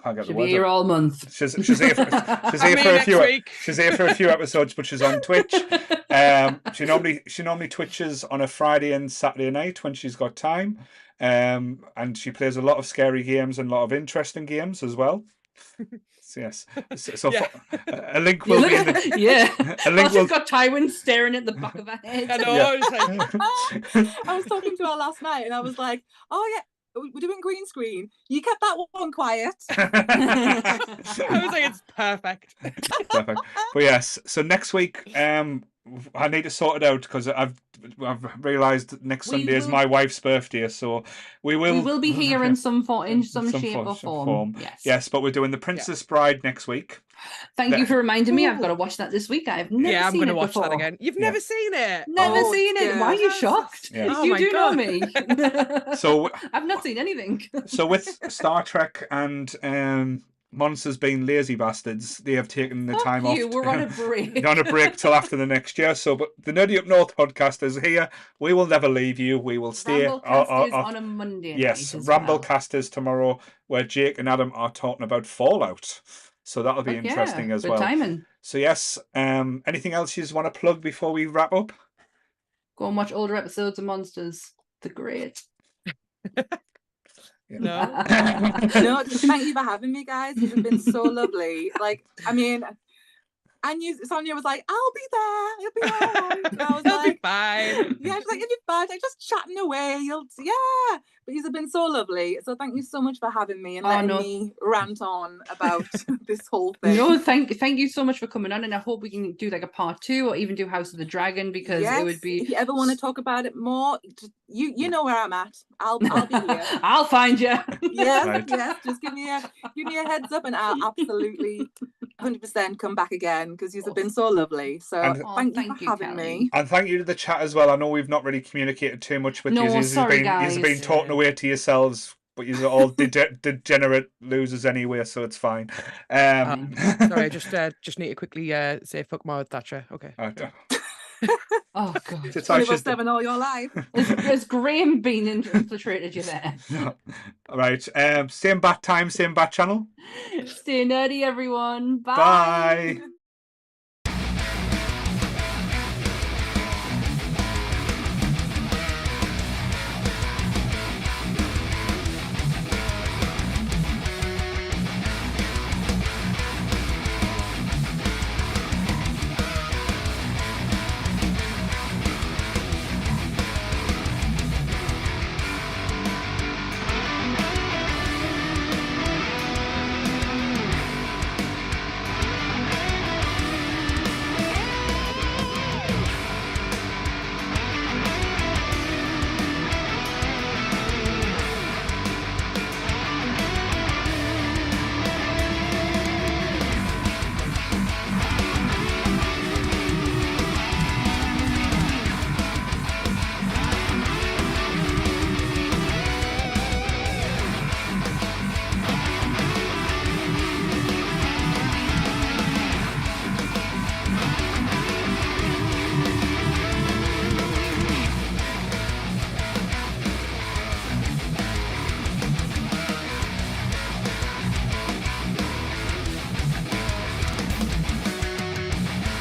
Can't get the word. Here all month. She's here for a few episodes, but she's on Twitch. She normally twitches on a Friday and Saturday night when she's got time. And she plays a lot of scary games and a lot of interesting games as well. Yes. So a link will be in the... A link she's got Tywin staring at the back of her head. I know. I was talking to her last night and I was like, oh yeah, we're doing green screen. You kept that one quiet. I was like, it's perfect. Perfect. But yes, so next week, I need to sort it out because I've realised next Sunday is my wife's birthday, so we will be here in some shape or form. Yes, but we're doing The Princess Bride next week. Thank you for reminding me. I've got to watch that this week. I've never seen it. I'm going to watch before. that again. You've never seen it? Never seen it. Why are you shocked? Yeah. You do know me. So I've not seen anything. So with Star Trek and Monsters being lazy bastards, they have taken the time off. We're on a break. On a break till after the next year. So, but the Nerdy Up North podcast is here. We will never leave you. We will stay. Ramblecast is on a Monday. Yes, Ramblecast is tomorrow, where Jake and Adam are talking about Fallout. So that'll be interesting as well. Timing. So yes, anything else you just want to plug before we wrap up? Go and watch older episodes of Monsters. They're great. No. No, thank you for having me, guys. It's been so lovely. Like, I mean, Sonia was like, I'll be there. You'll be all right. And I was You'll like, be fine. Yeah, she's like, you'll be fine. Like, just chatting away. But you've been so lovely. So thank you so much for having me and letting me rant on about this whole thing. No, thank you so much for coming on, and I hope we can do like a part 2 or even do House of the Dragon, because it would be. If you ever want to talk about it more, you know where I'm at. I'll be here. I'll find you. Yes, Right. yes. Just give me a heads up, and I'll absolutely 100% come back again, because you've been so lovely. So thank you for having me. And thank you to the chat as well. I know we've not really communicated too much with you. Guys. You've been talking away to yourselves, but you're all degenerate losers anyway, so it's fine. Sorry, I just need to quickly say fuck Margaret Thatcher. Okay. Oh God! 24/7 all your life. Has Graham been infiltrated you there? No. All right. Same bat time, same bat channel. Stay nerdy, everyone. Bye. Bye.